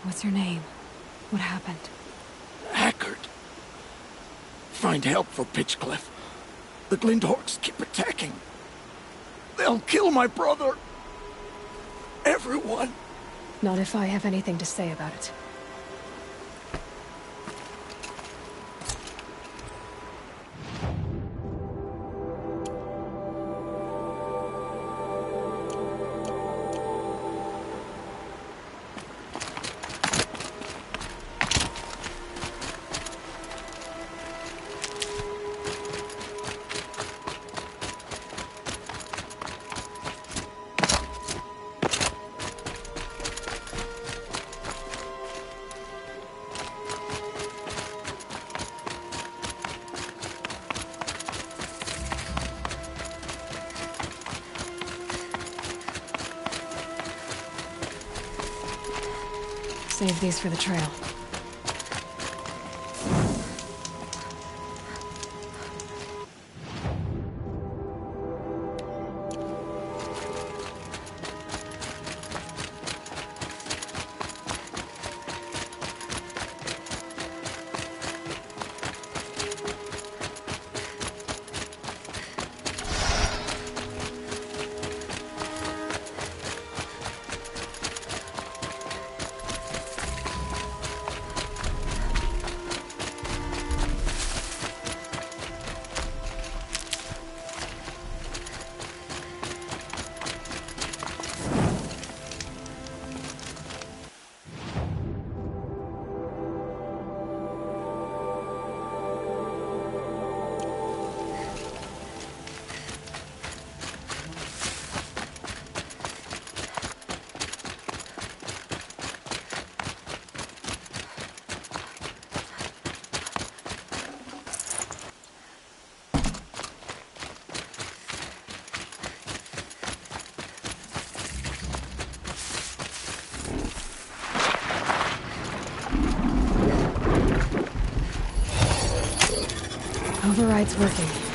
What's your name? What happened? Hackard. Find help for Pitchcliff. The Glindhorks keep attacking. They'll kill my brother. Everyone. Not if I have anything to say about it. Save these for the trail. Override's working.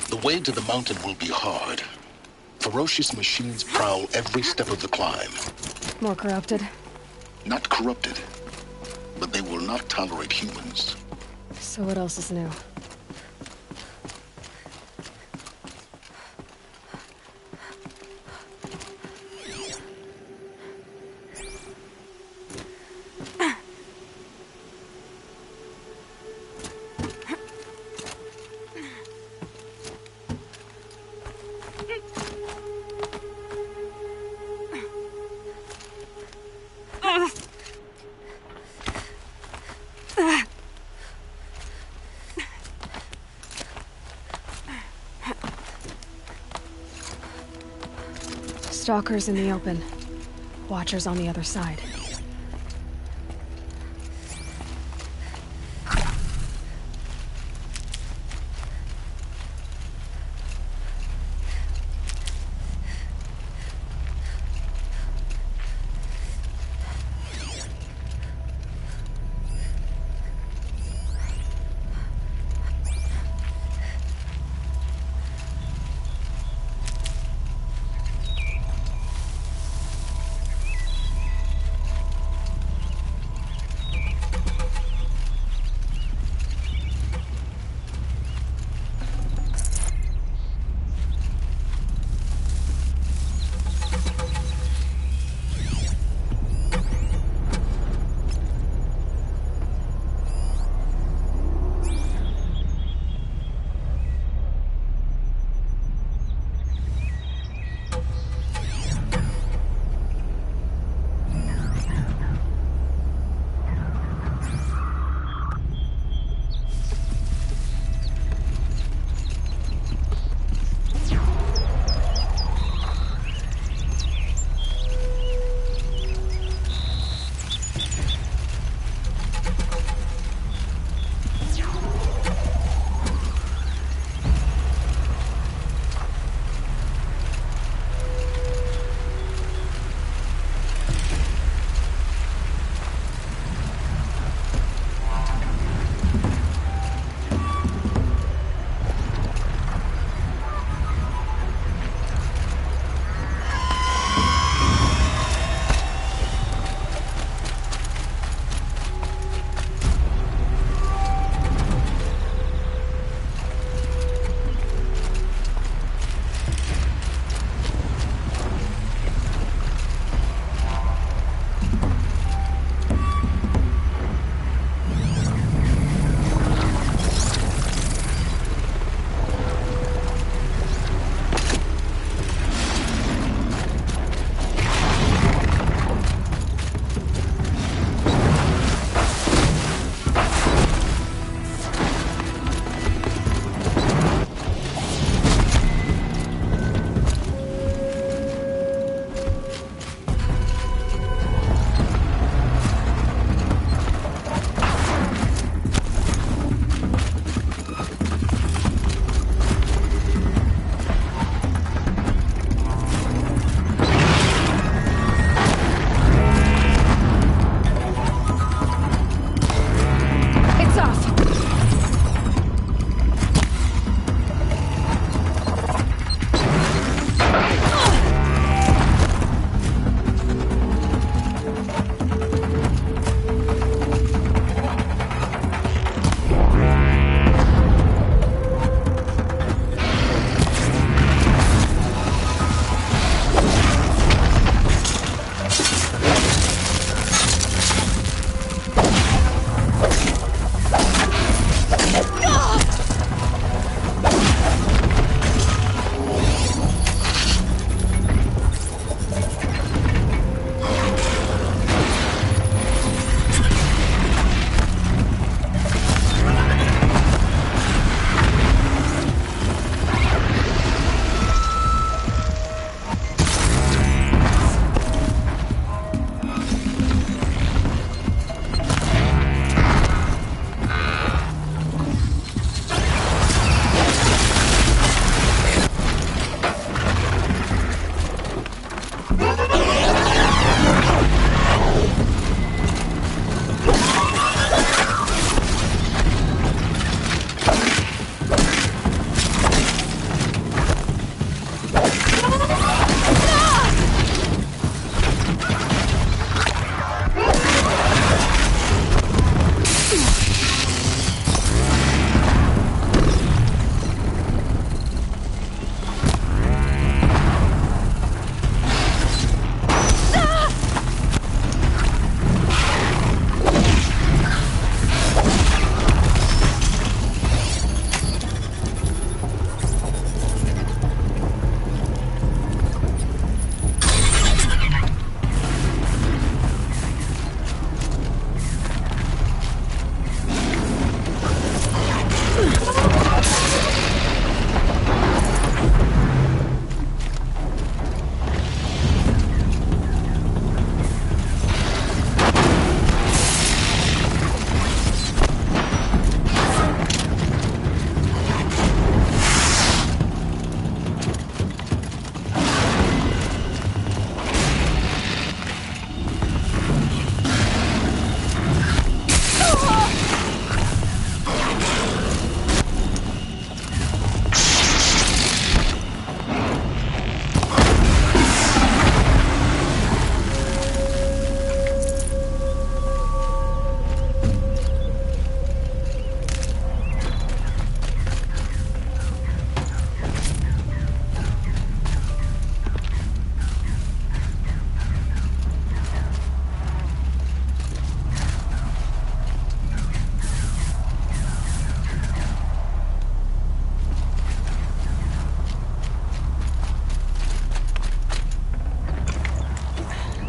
The way to the mountain will be hard. Ferocious machines prowl every step of the climb. More corrupted? Not corrupted, but they will not tolerate humans. So what else is new? Stalkers in the open. Watchers on the other side.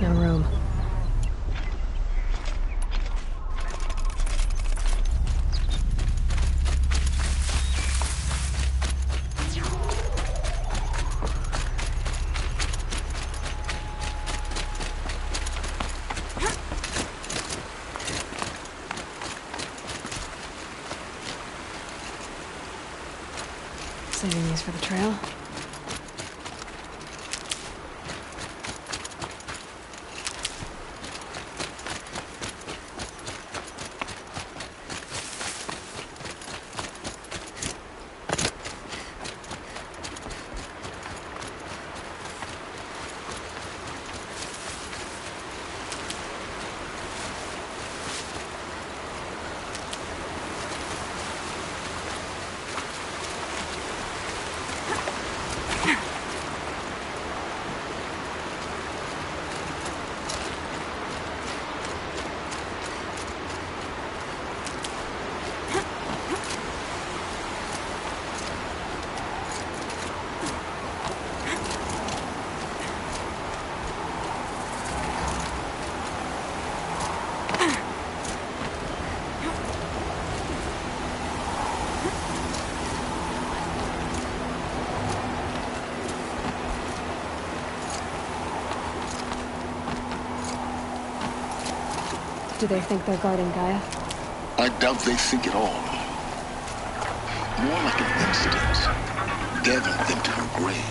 No room. Saving these for the trail. Do they think they're guarding Gaia? I doubt they think at all. More like an instinct, gathering them to her grave.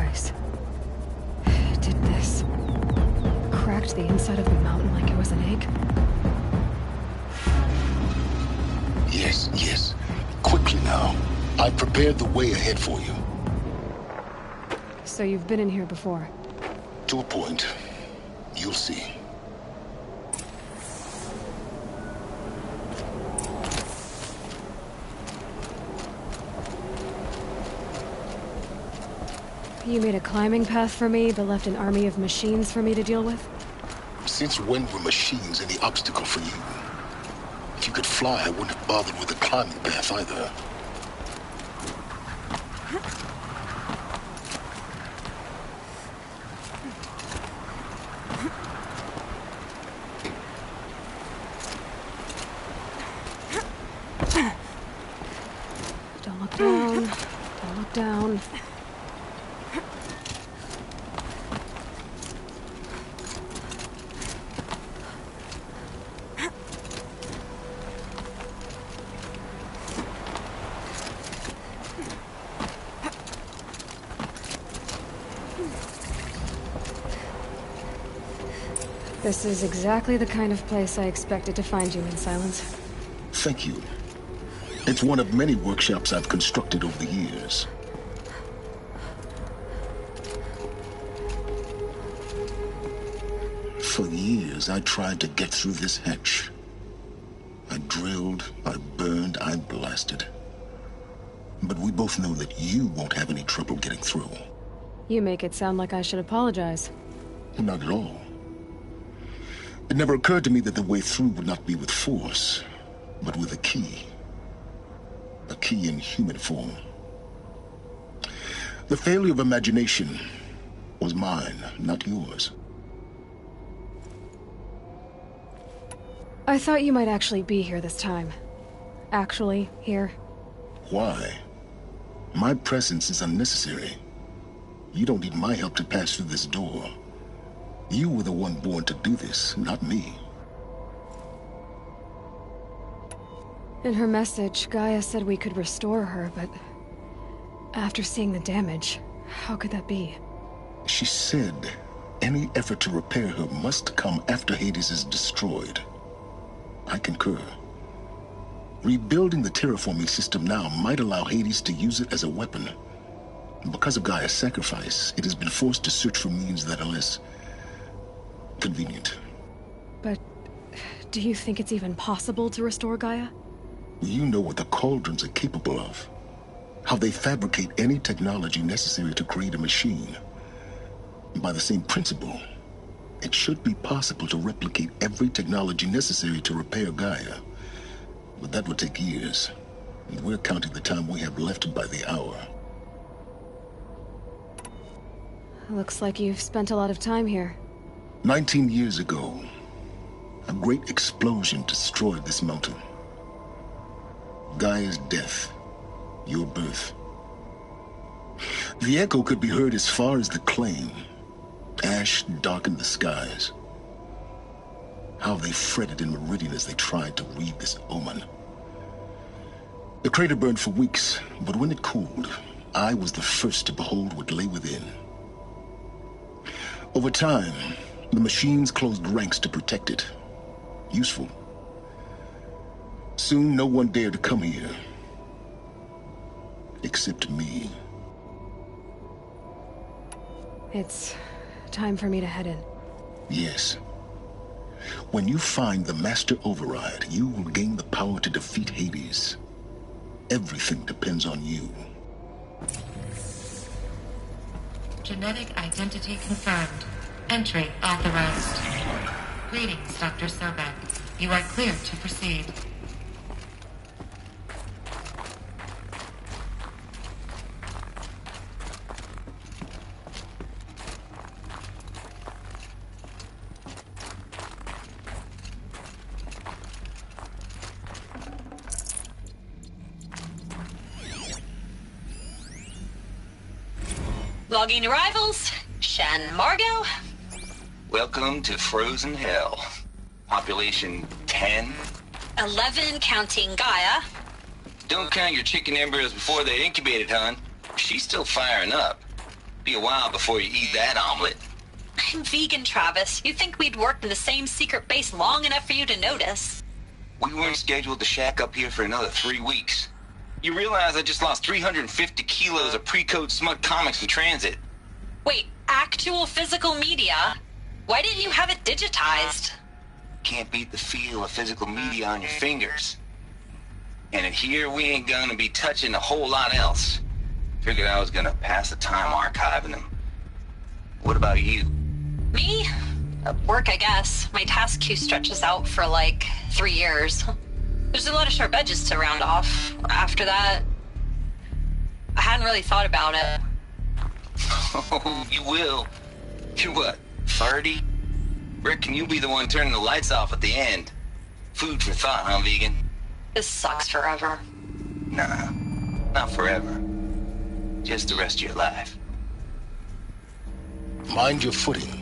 sacrifice. Did this. Cracked the inside of the mountain like it was an egg? Yes, yes. Quickly now. I've prepared the way ahead for you. So you've been in here before? To a point. You'll see. You made a climbing path for me, but left an army of machines for me to deal with? Since when were machines any obstacle for you? If you could fly, I wouldn't have bothered with a climbing path either. Don't look down. Don't look down. This is exactly the kind of place I expected to find you in, Silence. Thank you. It's one of many workshops I've constructed over the years. For years, I tried to get through this hatch. I drilled, I burned, I blasted. But we both know that you won't have any trouble getting through. You make it sound like I should apologize. Not at all. It never occurred to me that the way through would not be with force, but with a key. A key in human form. The failure of imagination was mine, not yours. I thought you might actually be here this time. Actually, here. Why? My presence is unnecessary. You don't need my help to pass through this door. You were the one born to do this, not me. In her message, Gaia said we could restore her, but after seeing the damage, how could that be? She said any effort to repair her must come after Hades is destroyed. I concur. Rebuilding the terraforming system now might allow Hades to use it as a weapon. Because of Gaia's sacrifice, it has been forced to search for means that are less convenient. But do you think it's even possible to restore Gaia? You know what the Cauldrons are capable of. How they fabricate any technology necessary to create a machine. By the same principle, it should be possible to replicate every technology necessary to repair Gaia. But that would take years. And we're counting the time we have left by the hour. Looks like you've spent a lot of time here. 19 years ago, a great explosion destroyed this mountain. Gaia's death, your birth. The echo could be heard as far as the claim. Ash darkened the skies. How they fretted in Meridian as they tried to read this omen. The crater burned for weeks, but when it cooled, I was the first to behold what lay within. Over time, the machines closed ranks to protect it. Useful. Soon, no one dared to come here. Except me. It's time for me to head in. Yes. When you find the Master Override, you will gain the power to defeat Hades. Everything depends on you. Genetic identity confirmed. Entry authorized. Greetings, Dr. Sobek. You are cleared to proceed. Logging arrivals. Shan Margot. Welcome to Frozen Hell. Population 10. 11 counting Gaia. Don't count your chicken embryos before they're incubated, hon. She's still firing up. Be a while before you eat that omelet. I'm vegan, Travis. You'd think we'd worked in the same secret base long enough for you to notice. We weren't scheduled to shack up here for another 3 weeks. You realize I just lost 350 kilos of pre-code smut comics in transit. Wait, actual physical media? Why didn't you have it digitized? Can't beat the feel of physical media on your fingers. And in here, we ain't gonna be touching a whole lot else. Figured I was gonna pass the time archiving them. What about you? Me? Work, I guess. My task queue stretches out for like 3 years. There's a lot of sharp edges to round off. After that, I hadn't really thought about it. Oh, you will. You're what, 30? Reckon you'll be the one turning the lights off at the end. Food for thought, huh, vegan? This sucks forever. Nah, not forever. Just the rest of your life. Mind your footing.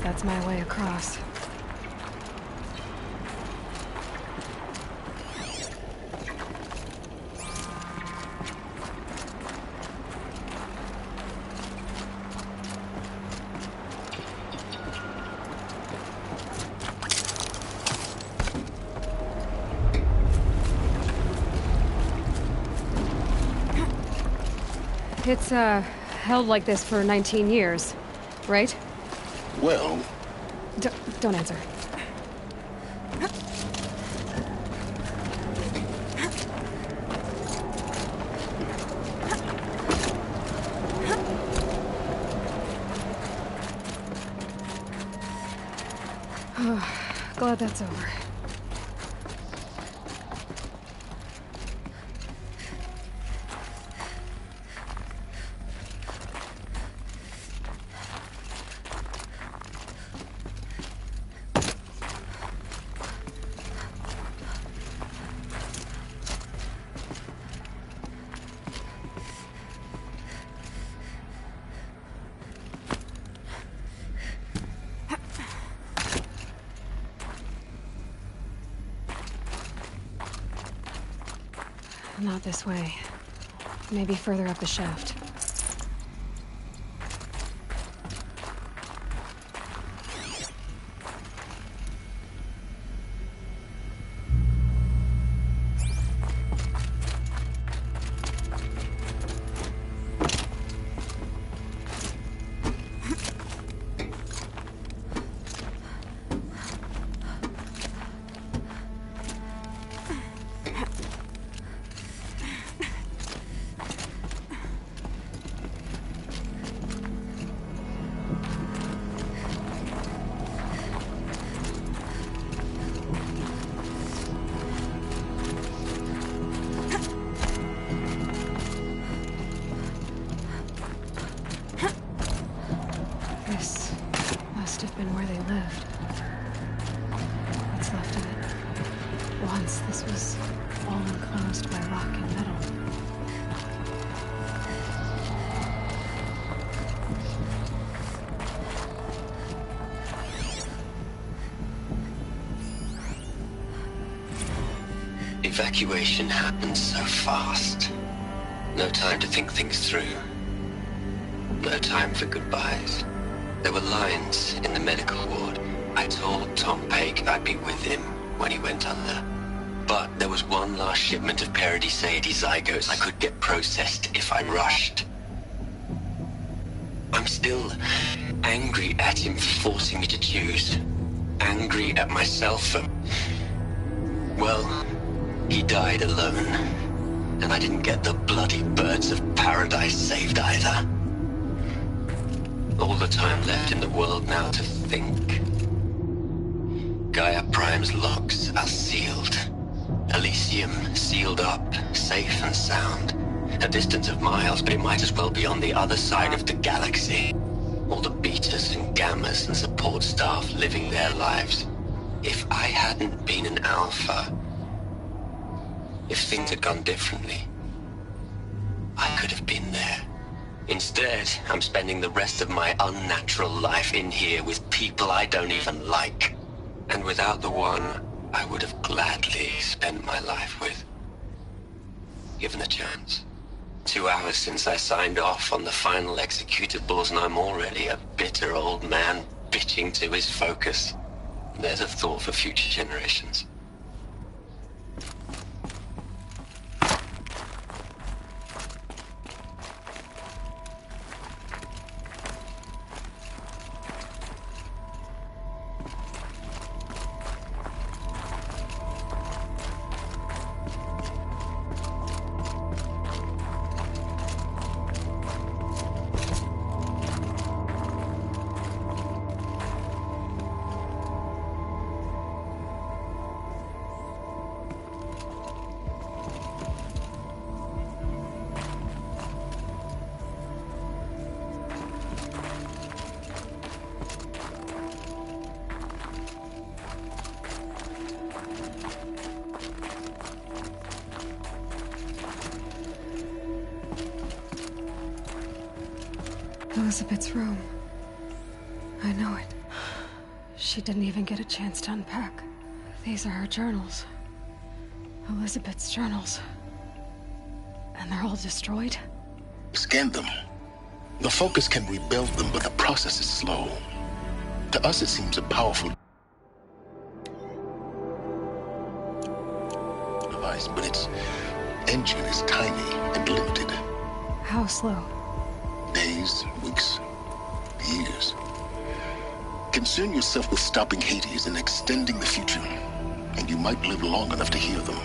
That's my way across. It's, held like this for 19 years, right? Well... Don't answer. Glad that's over. Not this way. Maybe further up the shaft. encased by rock and metal. Evacuation happened so fast. No time to think things through. No time for goodbyes. There were lines in the medical ward. I told Tom Pake I'd be with him when he went under. But there was one last shipment of Paradiseidae zygotes I could get processed if I rushed. I'm still angry at him for forcing me to choose. Angry at myself for... well, he died alone. And I didn't get the bloody birds of paradise saved either. All the time left in the world now to think. Gaia Prime's locks are sealed. Elysium sealed up, safe and sound. A distance of miles, but it might as well be on the other side of the galaxy. All the betas and gammas and support staff living their lives. If I hadn't been an alpha, if things had gone differently, I could have been there. Instead, I'm spending the rest of my unnatural life in here with people I don't even like. And without the one I would have gladly spent my life with. Given the chance. 2 hours since I signed off on the final executables, and I'm already a bitter old man bitching to his focus. There's a thought for future generations. Elizabeth's room. I know it. She didn't even get a chance to unpack. These are her journals. Elizabeth's journals. And they're all destroyed? Scan them. The Focus can rebuild them, but the process is slow. To us, it seems a powerful device, but its engine is tiny and limited. How slow? Days, weeks, years. Concern yourself with stopping Hades and extending the future, and you might live long enough to hear them.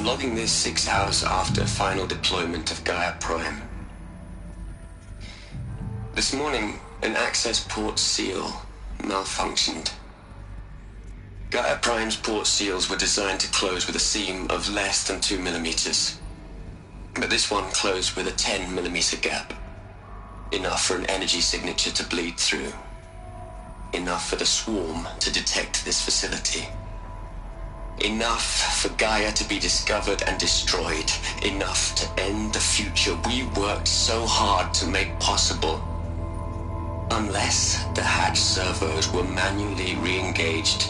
Logging this 6 hours after final deployment of Gaia Prime. This morning, an access port seal malfunctioned. Gaia Prime's port seals were designed to close with a seam of less than 2 millimeters. But this one closed with a 10 millimeter gap. Enough for an energy signature to bleed through. Enough for the swarm to detect this facility. Enough for Gaia to be discovered and destroyed. Enough to end the future we worked so hard to make possible. Unless the hatch servos were manually re-engaged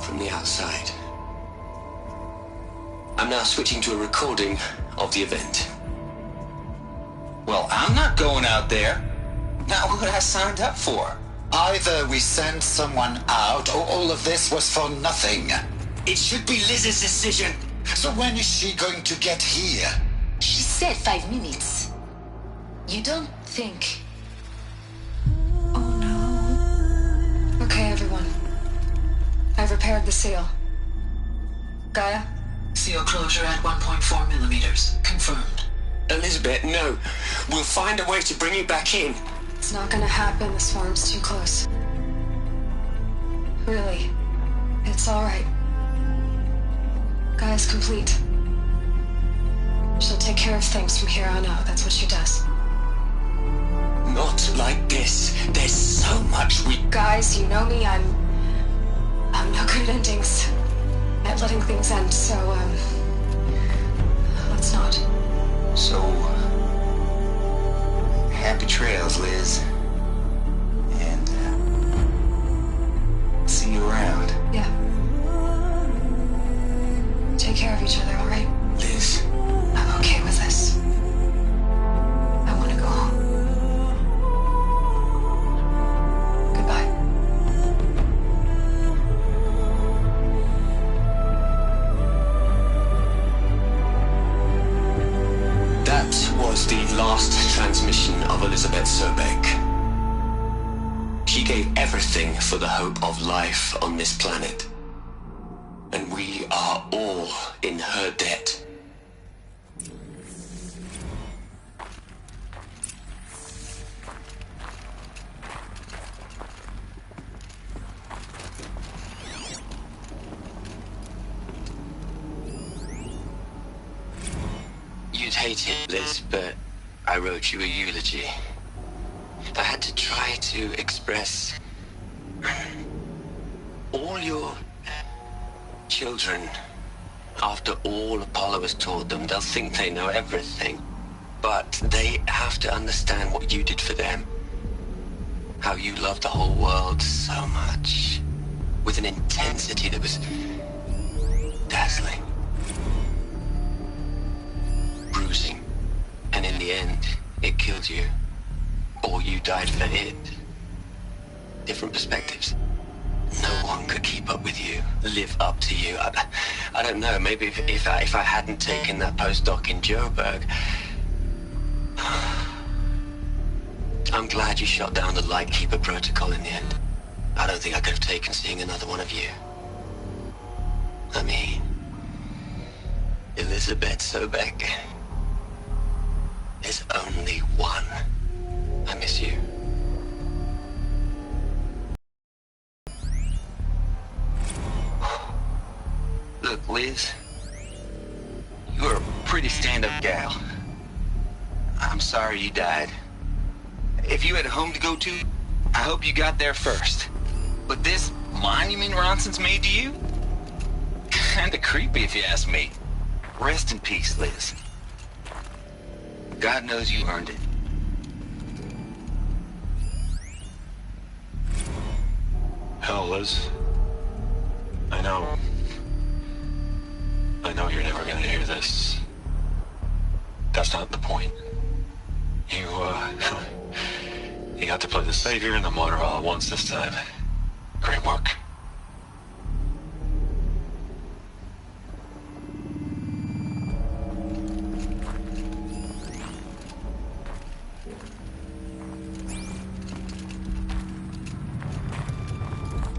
from the outside. I'm now switching to a recording of the event. Well, I'm not going out there. Not what I signed up for. Either we send someone out, or all of this was for nothing. It should be Liz's decision. So when is she going to get here? She said 5 minutes. You don't think... Okay, everyone. I've repaired the seal. Gaia? Seal closure at 1.4 millimeters. Confirmed. Elizabeth, no. We'll find a way to bring you back in. It's not gonna happen. The swarm's too close. Really. It's alright. Gaia's complete. She'll take care of things from here on out. That's what she does. Not like this. There's so much we... Guys, you know me. I'm no good at endings. At letting things end, so, let's not. So... happy trails, Liz. And, see you around. Yeah. Take care of each other, alright? Liz. I'm okay with this. I want to go home. Goodbye. That was the last transmission of Elizabeth Sobek. She gave everything for the hope of life on this planet. And we are all in her debt. You'd hate it, Liz, but I wrote you a eulogy. I had to try to express all your children. After all Apollo has taught them, they'll think they know everything. But they have to understand what you did for them. How you loved the whole world so much. With an intensity that was dazzling. Bruising. And in the end, it killed you. Or you died for it. Different perspectives. No one could keep up with you, live up to you. I don't know, maybe if I hadn't taken that postdoc in Joburg. I'm glad you shot down the Lightkeeper protocol in the end. I don't think I could have taken seeing another one of you. I mean, Elizabeth Sobek. There's only one. I miss you. Look, Liz, you're a pretty stand-up gal. I'm sorry you died. If you had a home to go to, I hope you got there first. But this monument Ronson's made to you? Kinda creepy if you ask me. Rest in peace, Liz. God knows you earned it. Hell, Liz. I know you're never gonna hear this. That's not the point. You got to play the savior and the martyr all at once this time. Great work.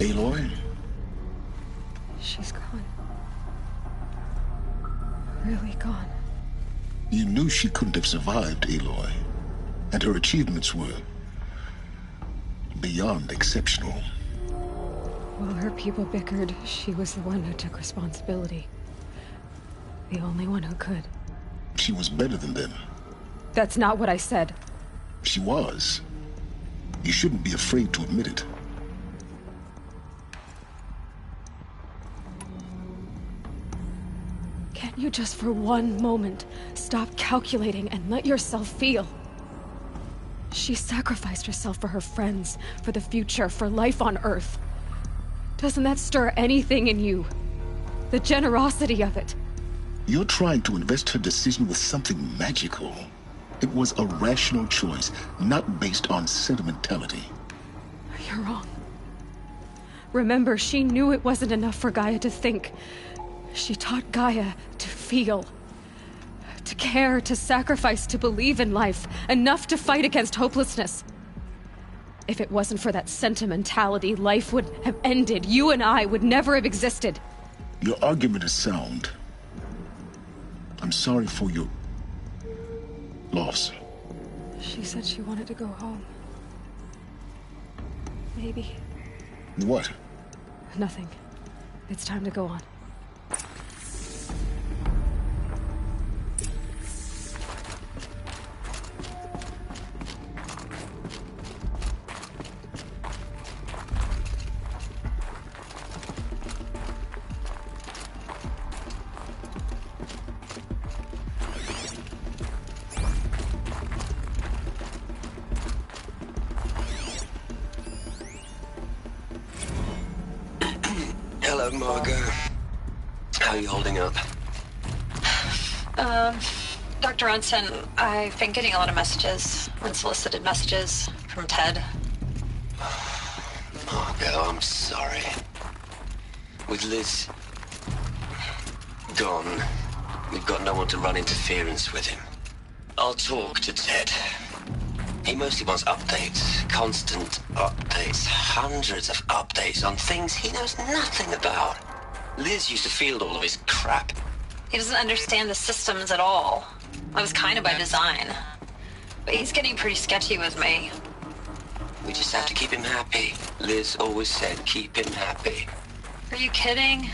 Aloy? She's gone. Really gone. You knew she couldn't have survived, Aloy. And her achievements were beyond exceptional. While her people bickered, she was the one who took responsibility. The only one who could. She was better than them. That's not what I said. She was. You shouldn't be afraid to admit it. Can't you just for one moment stop calculating and let yourself feel? She sacrificed herself for her friends, for the future, for life on Earth. Doesn't that stir anything in you? The generosity of it. You're trying to invest her decision with something magical. It was a rational choice, not based on sentimentality. You're wrong. Remember, she knew it wasn't enough for Gaia to think. She taught Gaia to feel, to care, to sacrifice, to believe in life, enough to fight against hopelessness. If it wasn't for that sentimentality, life would have ended. You and I would never have existed. Your argument is sound. I'm sorry for your loss. She said she wanted to go home. Maybe. What? Nothing. It's time to go on. Hello, Margot. How are you holding up? Dr. Ronson, I've been getting a lot of messages, unsolicited messages from Ted. Margot, I'm sorry. With Liz gone, we've got no one to run interference with him. I'll talk to Ted. He mostly wants updates, constant updates, hundreds of updates on things he knows nothing about. Liz used to field all of his crap. He doesn't understand the systems at all. That was kind of by design. But he's getting pretty sketchy with me. We just have to keep him happy. Liz always said keep him happy. Are you kidding?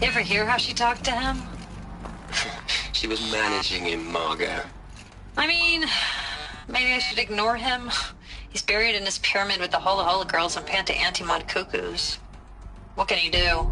You ever hear how she talked to him? She was managing him, Margot. I mean, maybe I should ignore him. He's buried in his pyramid with the Hola Hola girls and Panta Antimod cuckoos. What can he do?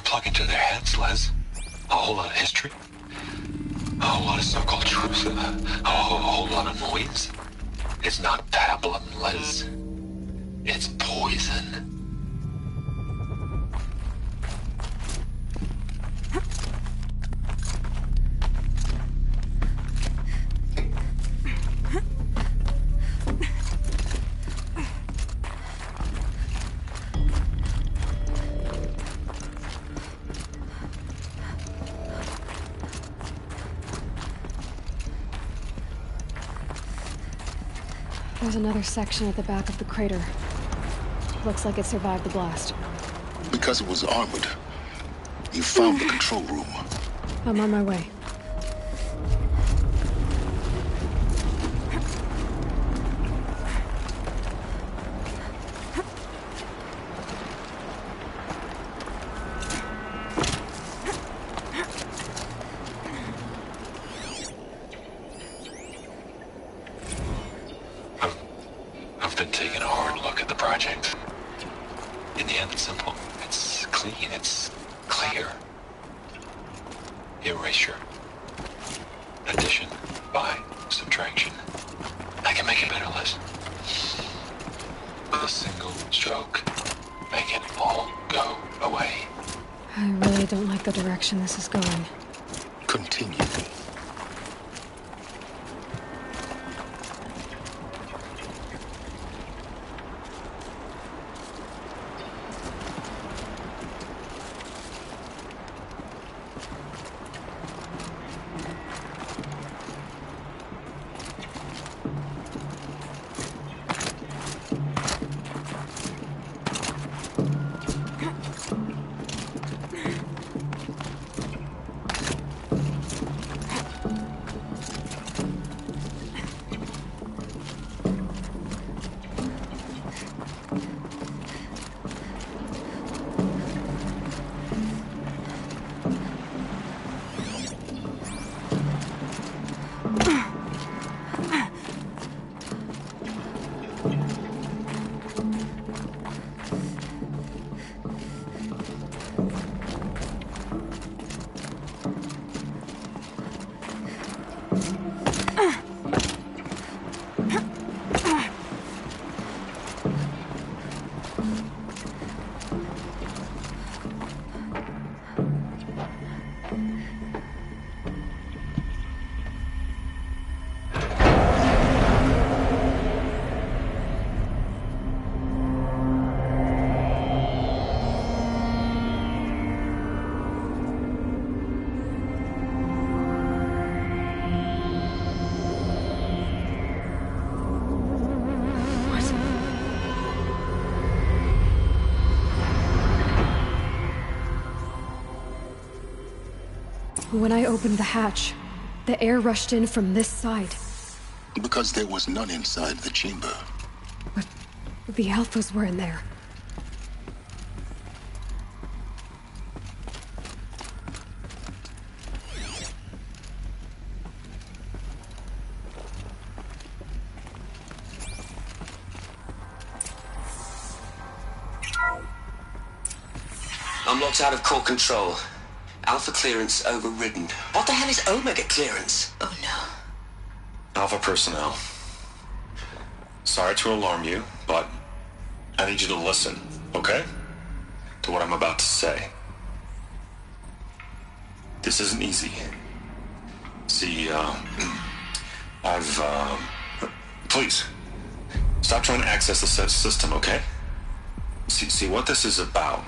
Plug into their heads, Les. A whole lot of history. A whole lot of so-called truth. A whole lot of noise. It's not pablum, Les. It's poison. There's another section at the back of the crater. Looks like it survived the blast. Because it was armored. You found the control room. I'm on my way. I've been taking a hard look at the project. In the end, it's simple. It's clean. It's clear. Erasure. Addition. By. Subtraction. I can make it better, Liz. With a single stroke. Make it all go away. I really don't like the direction this is going. Continue. When I opened the hatch, the air rushed in from this side. Because there was none inside the chamber. But the Alphas were in there. I'm locked out of core control. Alpha clearance overridden. What the hell is Omega clearance? Oh no. Alpha personnel. Sorry to alarm you, but I need you to listen, okay? To what I'm about to say. This isn't easy. See, please, stop trying to access the system, okay? See, what this is about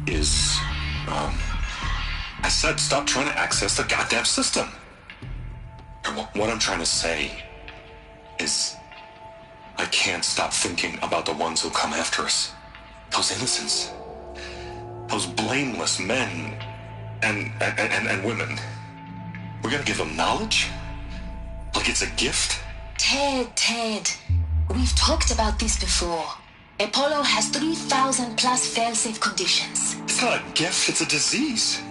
is, I said stop trying to access the goddamn system. And what I'm trying to say is I can't stop thinking about the ones who come after us. Those innocents. Those blameless men and women. We're gonna give them knowledge? Like it's a gift? Ted. We've talked about this before. Apollo has 3,000 plus fail-safe conditions. It's not a gift, it's a disease.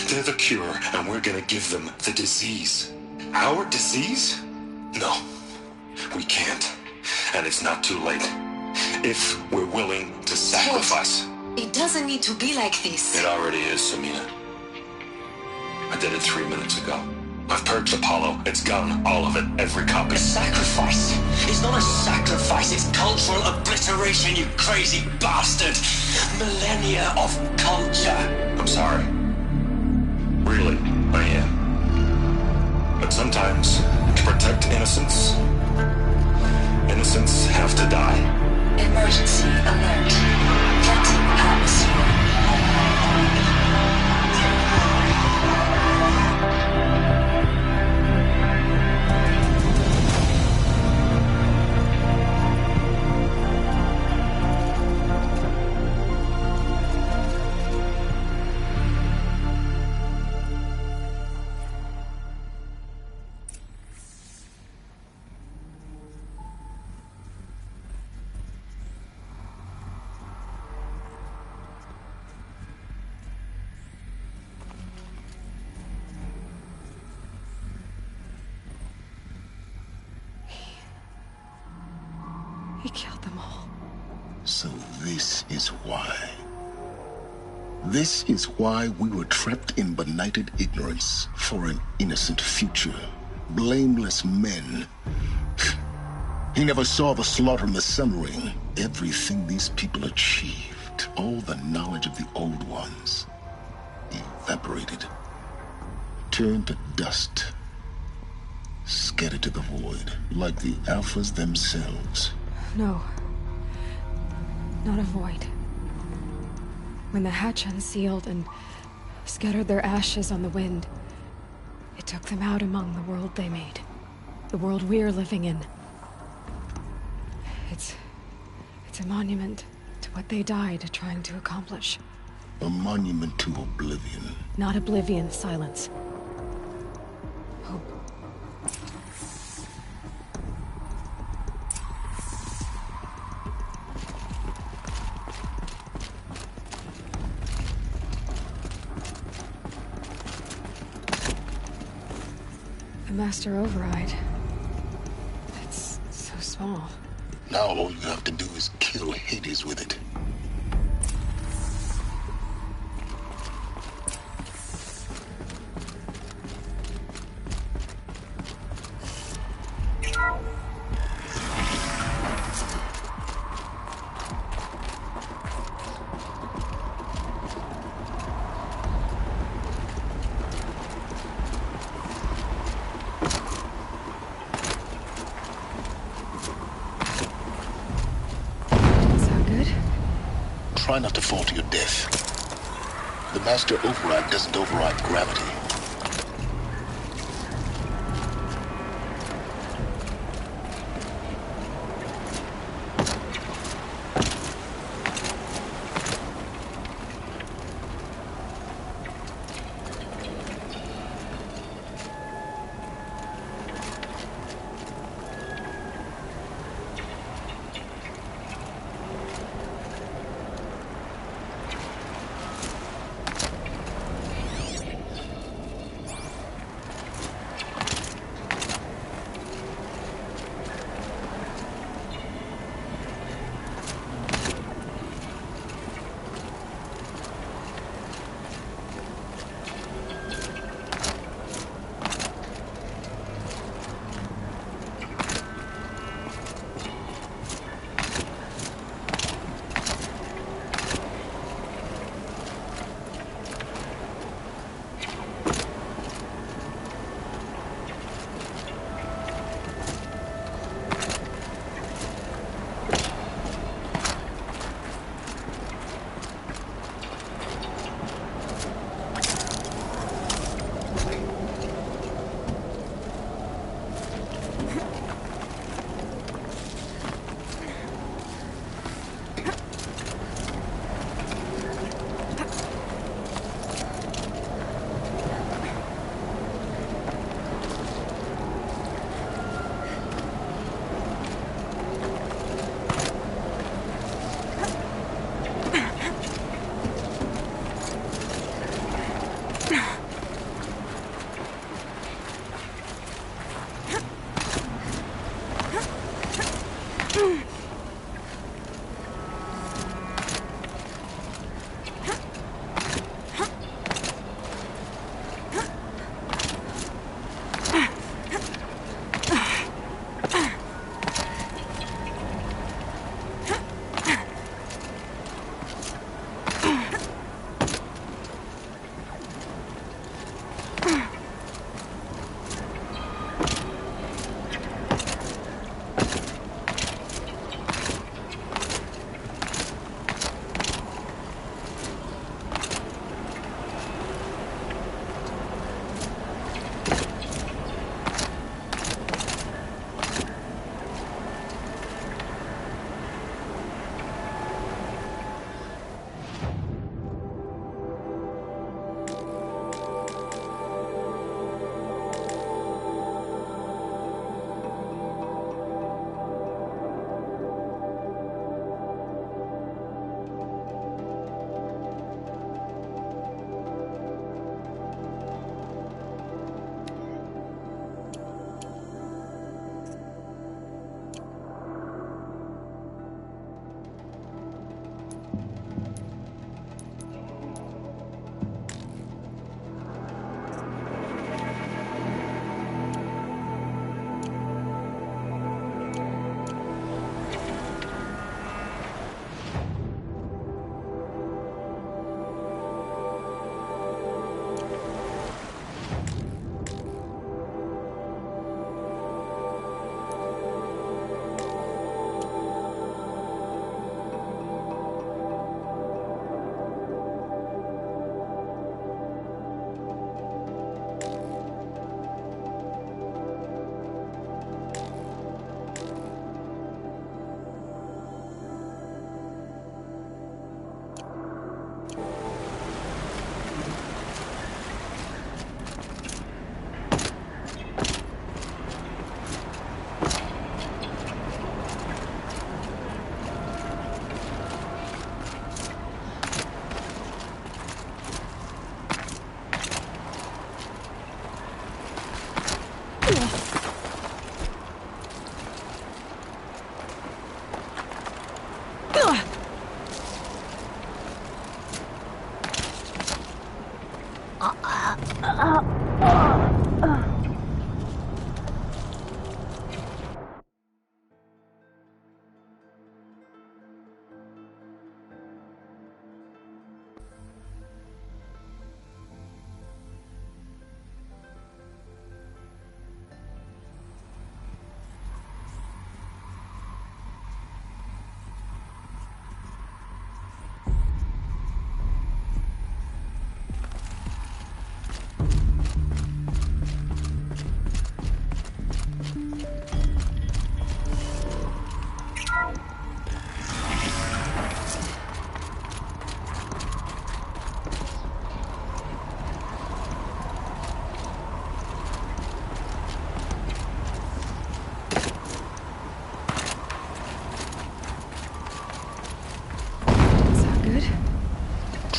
They're the cure, and we're gonna give them the disease. Our disease? No, we can't. And it's not too late. If we're willing to sacrifice. Ted, it doesn't need to be like this. It already is, Samina. I did it 3 minutes ago. I've purged Apollo. It's gone. All of it. Every copy. A sacrifice? It's not a sacrifice. It's cultural obliteration, you crazy bastard. Millennia of culture. I'm sorry. Really, I am. But sometimes, to protect innocence, innocents have to die. Emergency alert. Threatening atmosphere. He killed them all. So this is why. This is why we were trapped in benighted ignorance for an innocent future. Blameless men. He never saw the slaughter and the summering. Everything these people achieved, all the knowledge of the old ones, evaporated, turned to dust, scattered to the void, like the Alphas themselves. No. Not a void. When the hatch unsealed and scattered their ashes on the wind, it took them out among the world they made. The world we're living in. It's a monument to what they died trying to accomplish. A monument to oblivion. Not oblivion, silence. Hope. The Master Override. It's so small. Now all you have to do is kill Hades with it. Try not to fall to your death. The master override doesn't override gravity.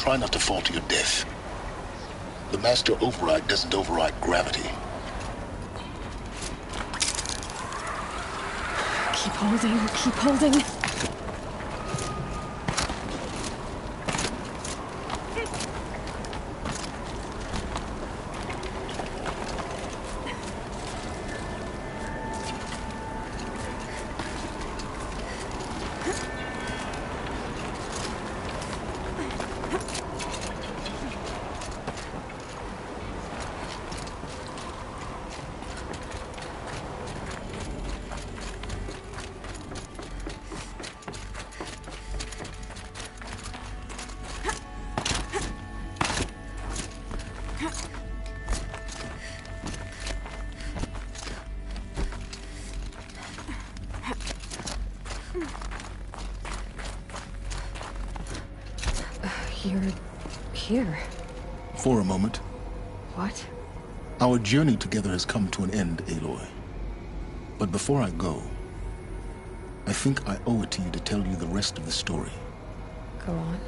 Try not to fall to your death. The master override doesn't override gravity. Keep holding, keep holding. You're here. For a moment. What? Our journey together has come to an end, Aloy. But before I go, I think I owe it to you to tell you the rest of the story. Go on.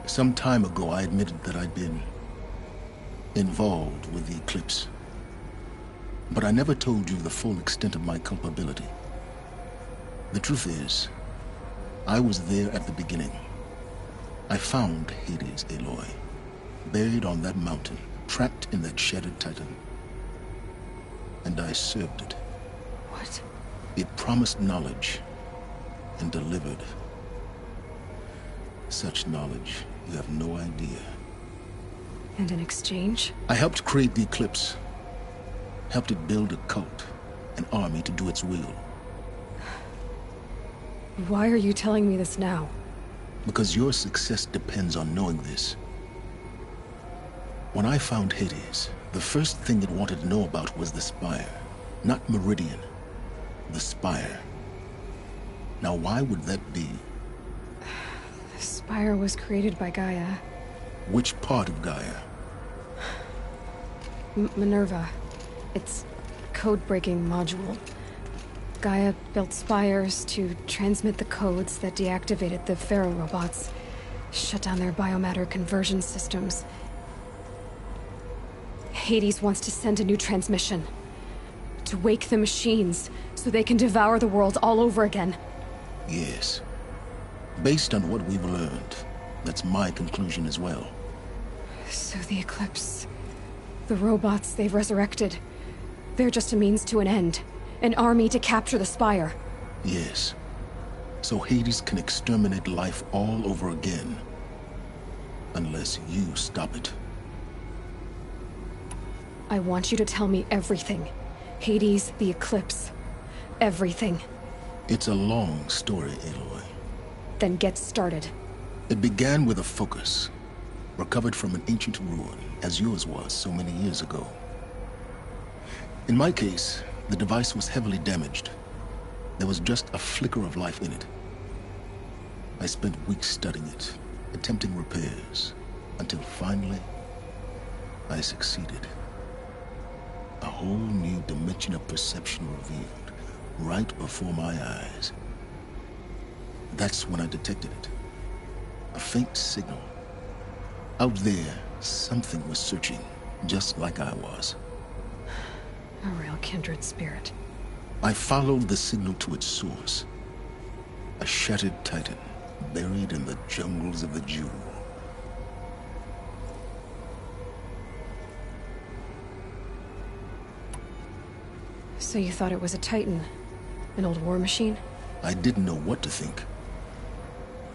Some time ago, I admitted that I'd been involved with the eclipse. But I never told you the full extent of my culpability. The truth is, I was there at the beginning. I found Hades, Aloy, buried on that mountain, trapped in that shattered titan. And I served it. What? It promised knowledge and delivered. Such knowledge, you have no idea. And in exchange? I helped create the eclipse. Helped it build a cult, an army to do its will. Why are you telling me this now? Because your success depends on knowing this. When I found Hades, the first thing it wanted to know about was the Spire. Not Meridian. The Spire. Now why would that be? The Spire was created by Gaia. Which part of Gaia? Minerva. Its code-breaking module. Gaia built spires to transmit the codes that deactivated the Pharaoh robots, shut down their biomatter conversion systems. Hades wants to send a new transmission. To wake the machines, so they can devour the world all over again. Yes. Based on what we've learned, that's my conclusion as well. So the Eclipse... the robots they've resurrected... they're just a means to an end. An army to capture the Spire. Yes. So Hades can exterminate life all over again. Unless you stop it. I want you to tell me everything. Hades, the Eclipse. Everything. It's a long story, Aloy. Then get started. It began with a focus. Recovered from an ancient ruin, as yours was so many years ago. In my case, the device was heavily damaged. There was just a flicker of life in it. I spent weeks studying it, attempting repairs, until finally, I succeeded. A whole new dimension of perception revealed, right before my eyes. That's when I detected it. A faint signal. Out there, something was searching, just like I was. A real kindred spirit. I followed the signal to its source. A shattered titan, buried in the jungles of the Jewel. So you thought it was a titan? An old war machine? I didn't know what to think.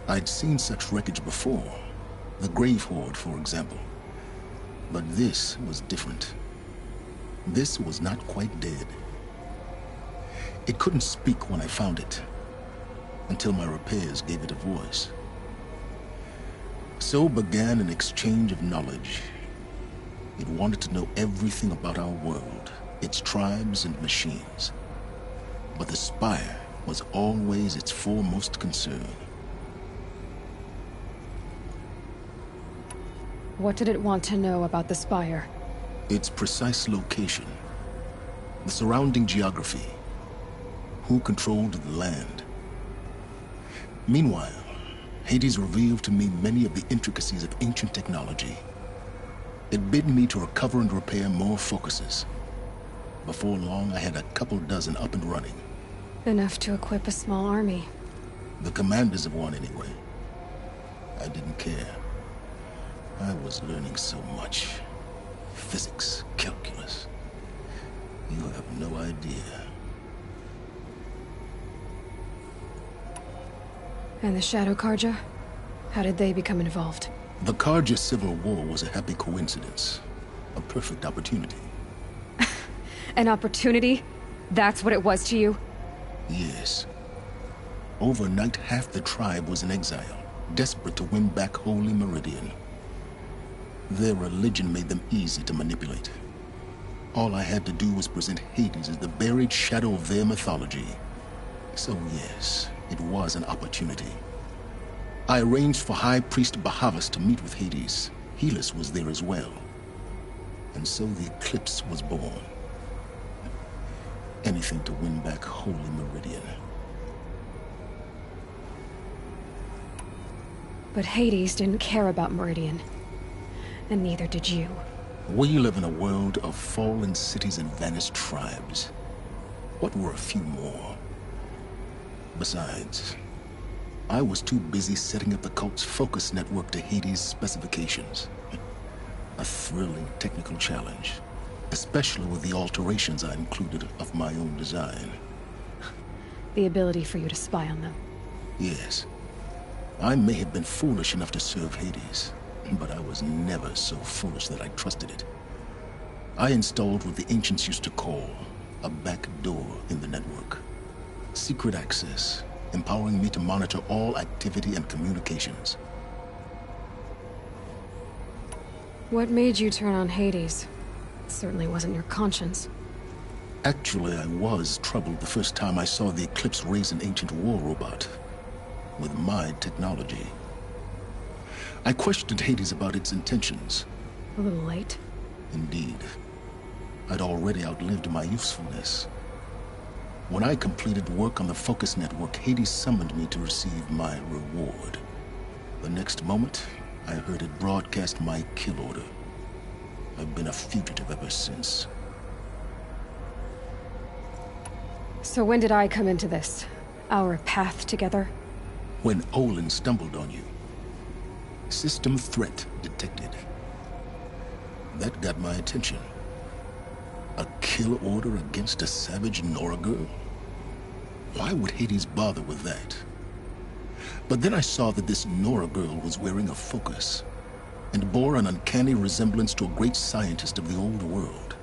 I'd seen such wreckage before. The Grave Horde, for example. But this was different. This was not quite dead. It couldn't speak when I found it, until my repairs gave it a voice. So began an exchange of knowledge. It wanted to know everything about our world, its tribes and machines. But the Spire was always its foremost concern. What did it want to know about the Spire? Its precise location, the surrounding geography, who controlled the land. Meanwhile, Hades revealed to me many of the intricacies of ancient technology. It bid me to recover and repair more focuses. Before long, I had a couple dozen up and running. Enough to equip a small army. The commanders of one, anyway. I didn't care. I was learning so much. Physics, calculus. You have no idea. And the Shadow Karja? How did they become involved? The Karja Civil War was a happy coincidence. A perfect opportunity. An opportunity? That's what it was to you? Yes. Overnight, half the tribe was in exile, desperate to win back Holy Meridian. Their religion made them easy to manipulate. All I had to do was present Hades as the buried shadow of their mythology. So yes, it was an opportunity. I arranged for High Priest Bahavas to meet with Hades. Helis was there as well. And so the eclipse was born. Anything to win back Holy Meridian. But Hades didn't care about Meridian. And neither did you. We live in a world of fallen cities and vanished tribes. What were a few more? Besides, I was too busy setting up the cult's focus network to Hades' specifications. A thrilling technical challenge, especially with the alterations I included of my own design. The ability for you to spy on them. Yes. I may have been foolish enough to serve Hades, but I was never so foolish that I trusted it. I installed what the ancients used to call a back door in the network. Secret access, empowering me to monitor all activity and communications. What made you turn on Hades? It certainly wasn't your conscience. Actually, I was troubled the first time I saw the Eclipse raise an ancient war robot. With my technology. I questioned Hades about its intentions. A little late. Indeed. I'd already outlived my usefulness. When I completed work on the Focus Network, Hades summoned me to receive my reward. The next moment, I heard it broadcast my kill order. I've been a fugitive ever since. So when did I come into this? Our path together? When Olin stumbled on you. System threat detected. That got my attention. A kill order against a savage Nora girl? Why would Hades bother with that? But then I saw that this Nora girl was wearing a focus, and bore an uncanny resemblance to a great scientist of the old world.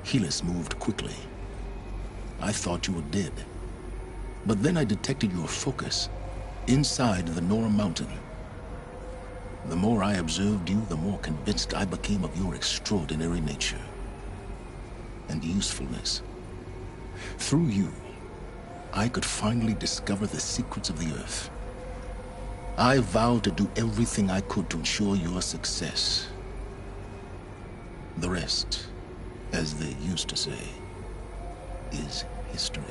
Helis moved quickly. I thought you were dead. But then I detected your focus inside the Nora mountain. The more I observed you, the more convinced I became of your extraordinary nature and usefulness. Through you, I could finally discover the secrets of the Earth. I vowed to do everything I could to ensure your success. The rest, as they used to say, is history.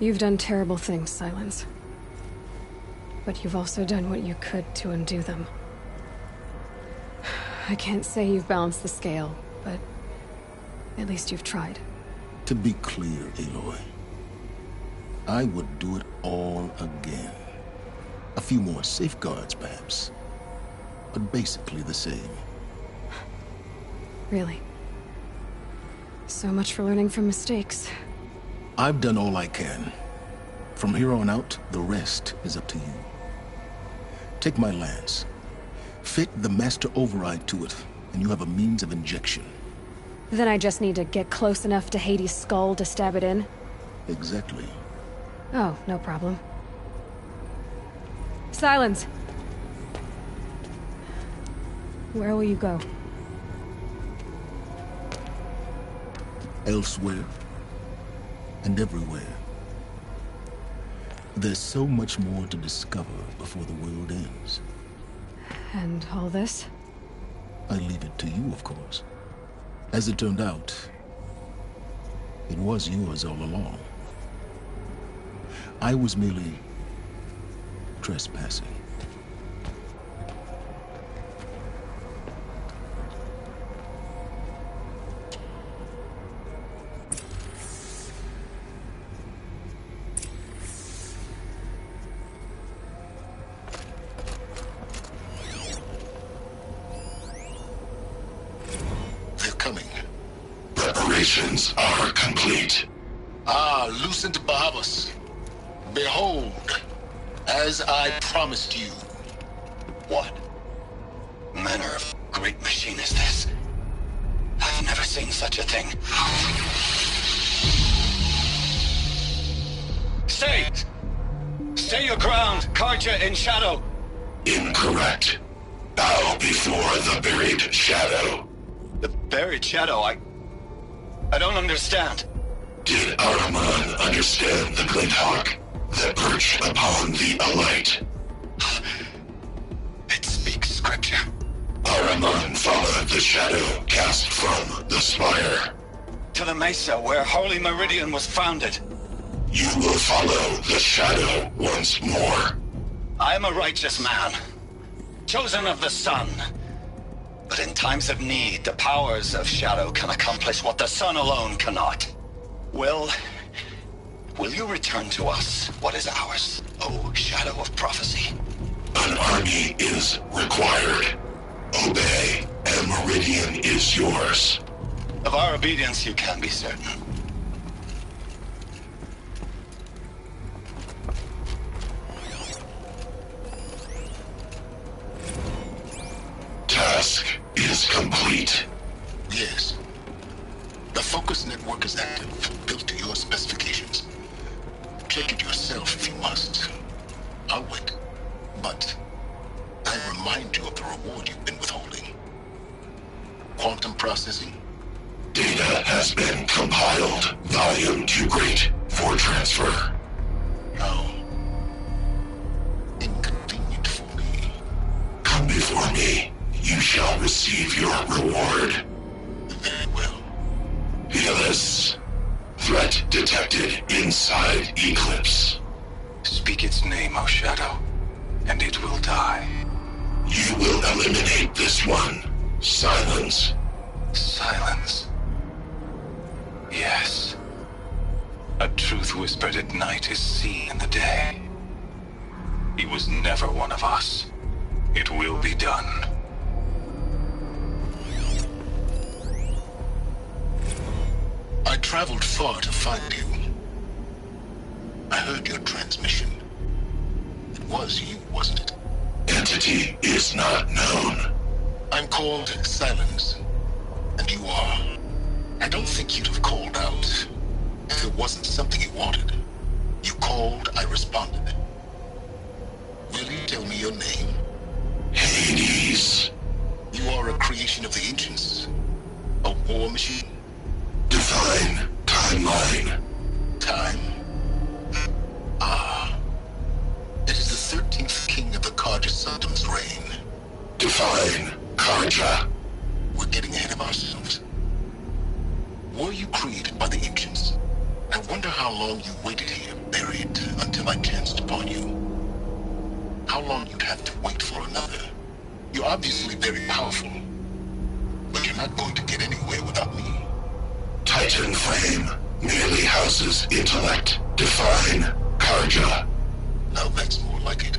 You've done terrible things, Silence. But you've also done what you could to undo them. I can't say you've balanced the scale, but at least you've tried. To be clear, Aloy, I would do it all again. A few more safeguards, perhaps, but basically the same. Really? So much for learning from mistakes. I've done all I can. From here on out, the rest is up to you. Take my lance. Fit the master override to it, and you have a means of injection. Then I just need to get close enough to Hades' skull to stab it in? Exactly. Oh, no problem. Silence! Where will you go? Elsewhere. And everywhere. There's so much more to discover before the world ends. And all this? I leave it to you, of course. As it turned out, It was yours all along. I was merely trespassing. Preparations are complete. Ah, Lucent Bahavas. Behold, as I promised you. What manner of great machine is this? I've never seen such a thing. Stay! Stay your ground, Karja in shadow! Incorrect. Bow before the buried shadow. The buried shadow? I don't understand. Did Araman understand the glint hawk that perched upon the alight? It speaks scripture. Araman followed the shadow cast from the spire. To the mesa where Holy Meridian was founded. You will follow the shadow once more. I am a righteous man, chosen of the sun. But in times of need, the powers of shadow can accomplish what the sun alone cannot. Will you return to us what is ours, O Shadow of Prophecy? An army is required. Obey, and Meridian is yours. Of our obedience you can be certain. Task is complete. Yes. The focus network is active, built to your specifications. Check it yourself if you must. I'll wait. But I remind you of the reward you've been withholding. Quantum processing. Data has been compiled. Volume too great for transfer. How inconvenient for me. Come before me. You shall receive your reward. Very well. Helis. Threat detected inside Eclipse. Speak its name, O Shadow, and it will die. You will eliminate this one. Silence. Silence. Yes. A truth whispered at night is seen in the day. He was never one of us. It will be done. I traveled far to find you. I heard your transmission. It was you, wasn't it? Entity is not known. I'm called Silence, and you are. I don't think you'd have called out if it wasn't something you wanted. You called, I responded. Will you tell me your name? Hades. You are a creation of the ancients. A war machine. Define timeline. Time? Ah. It is the 13th king of the Karja Saddam's reign. Define Karja. We're getting ahead of ourselves. Were you created by the ancients? I wonder how long you waited here, buried, until I chanced upon you. How long you'd have to wait for another. You're obviously very powerful, but you're not going to get anywhere without me. Titan Flame merely houses intellect. Define Karja. Now that's more like it.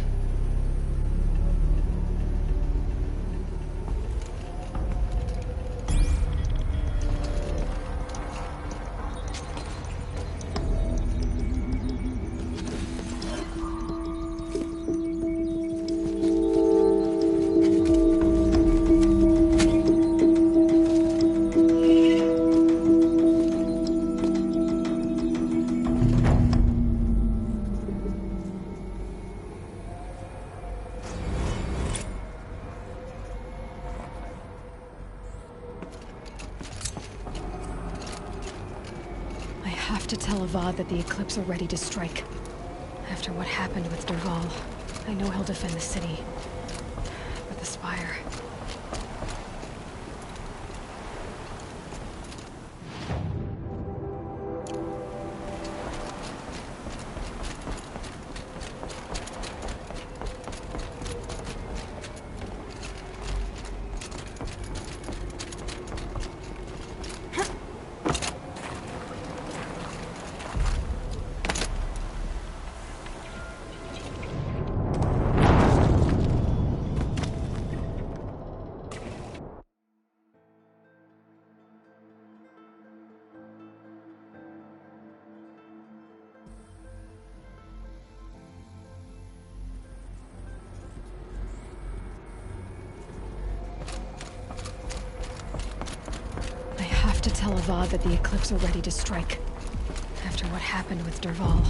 That the Eclipse are ready to strike. After what happened with Derval, I know he'll defend the city. But the Spire... Avad that the Eclipse are ready to strike. After what happened with Derval,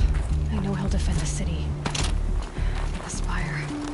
I know he'll defend the city. But the Spire...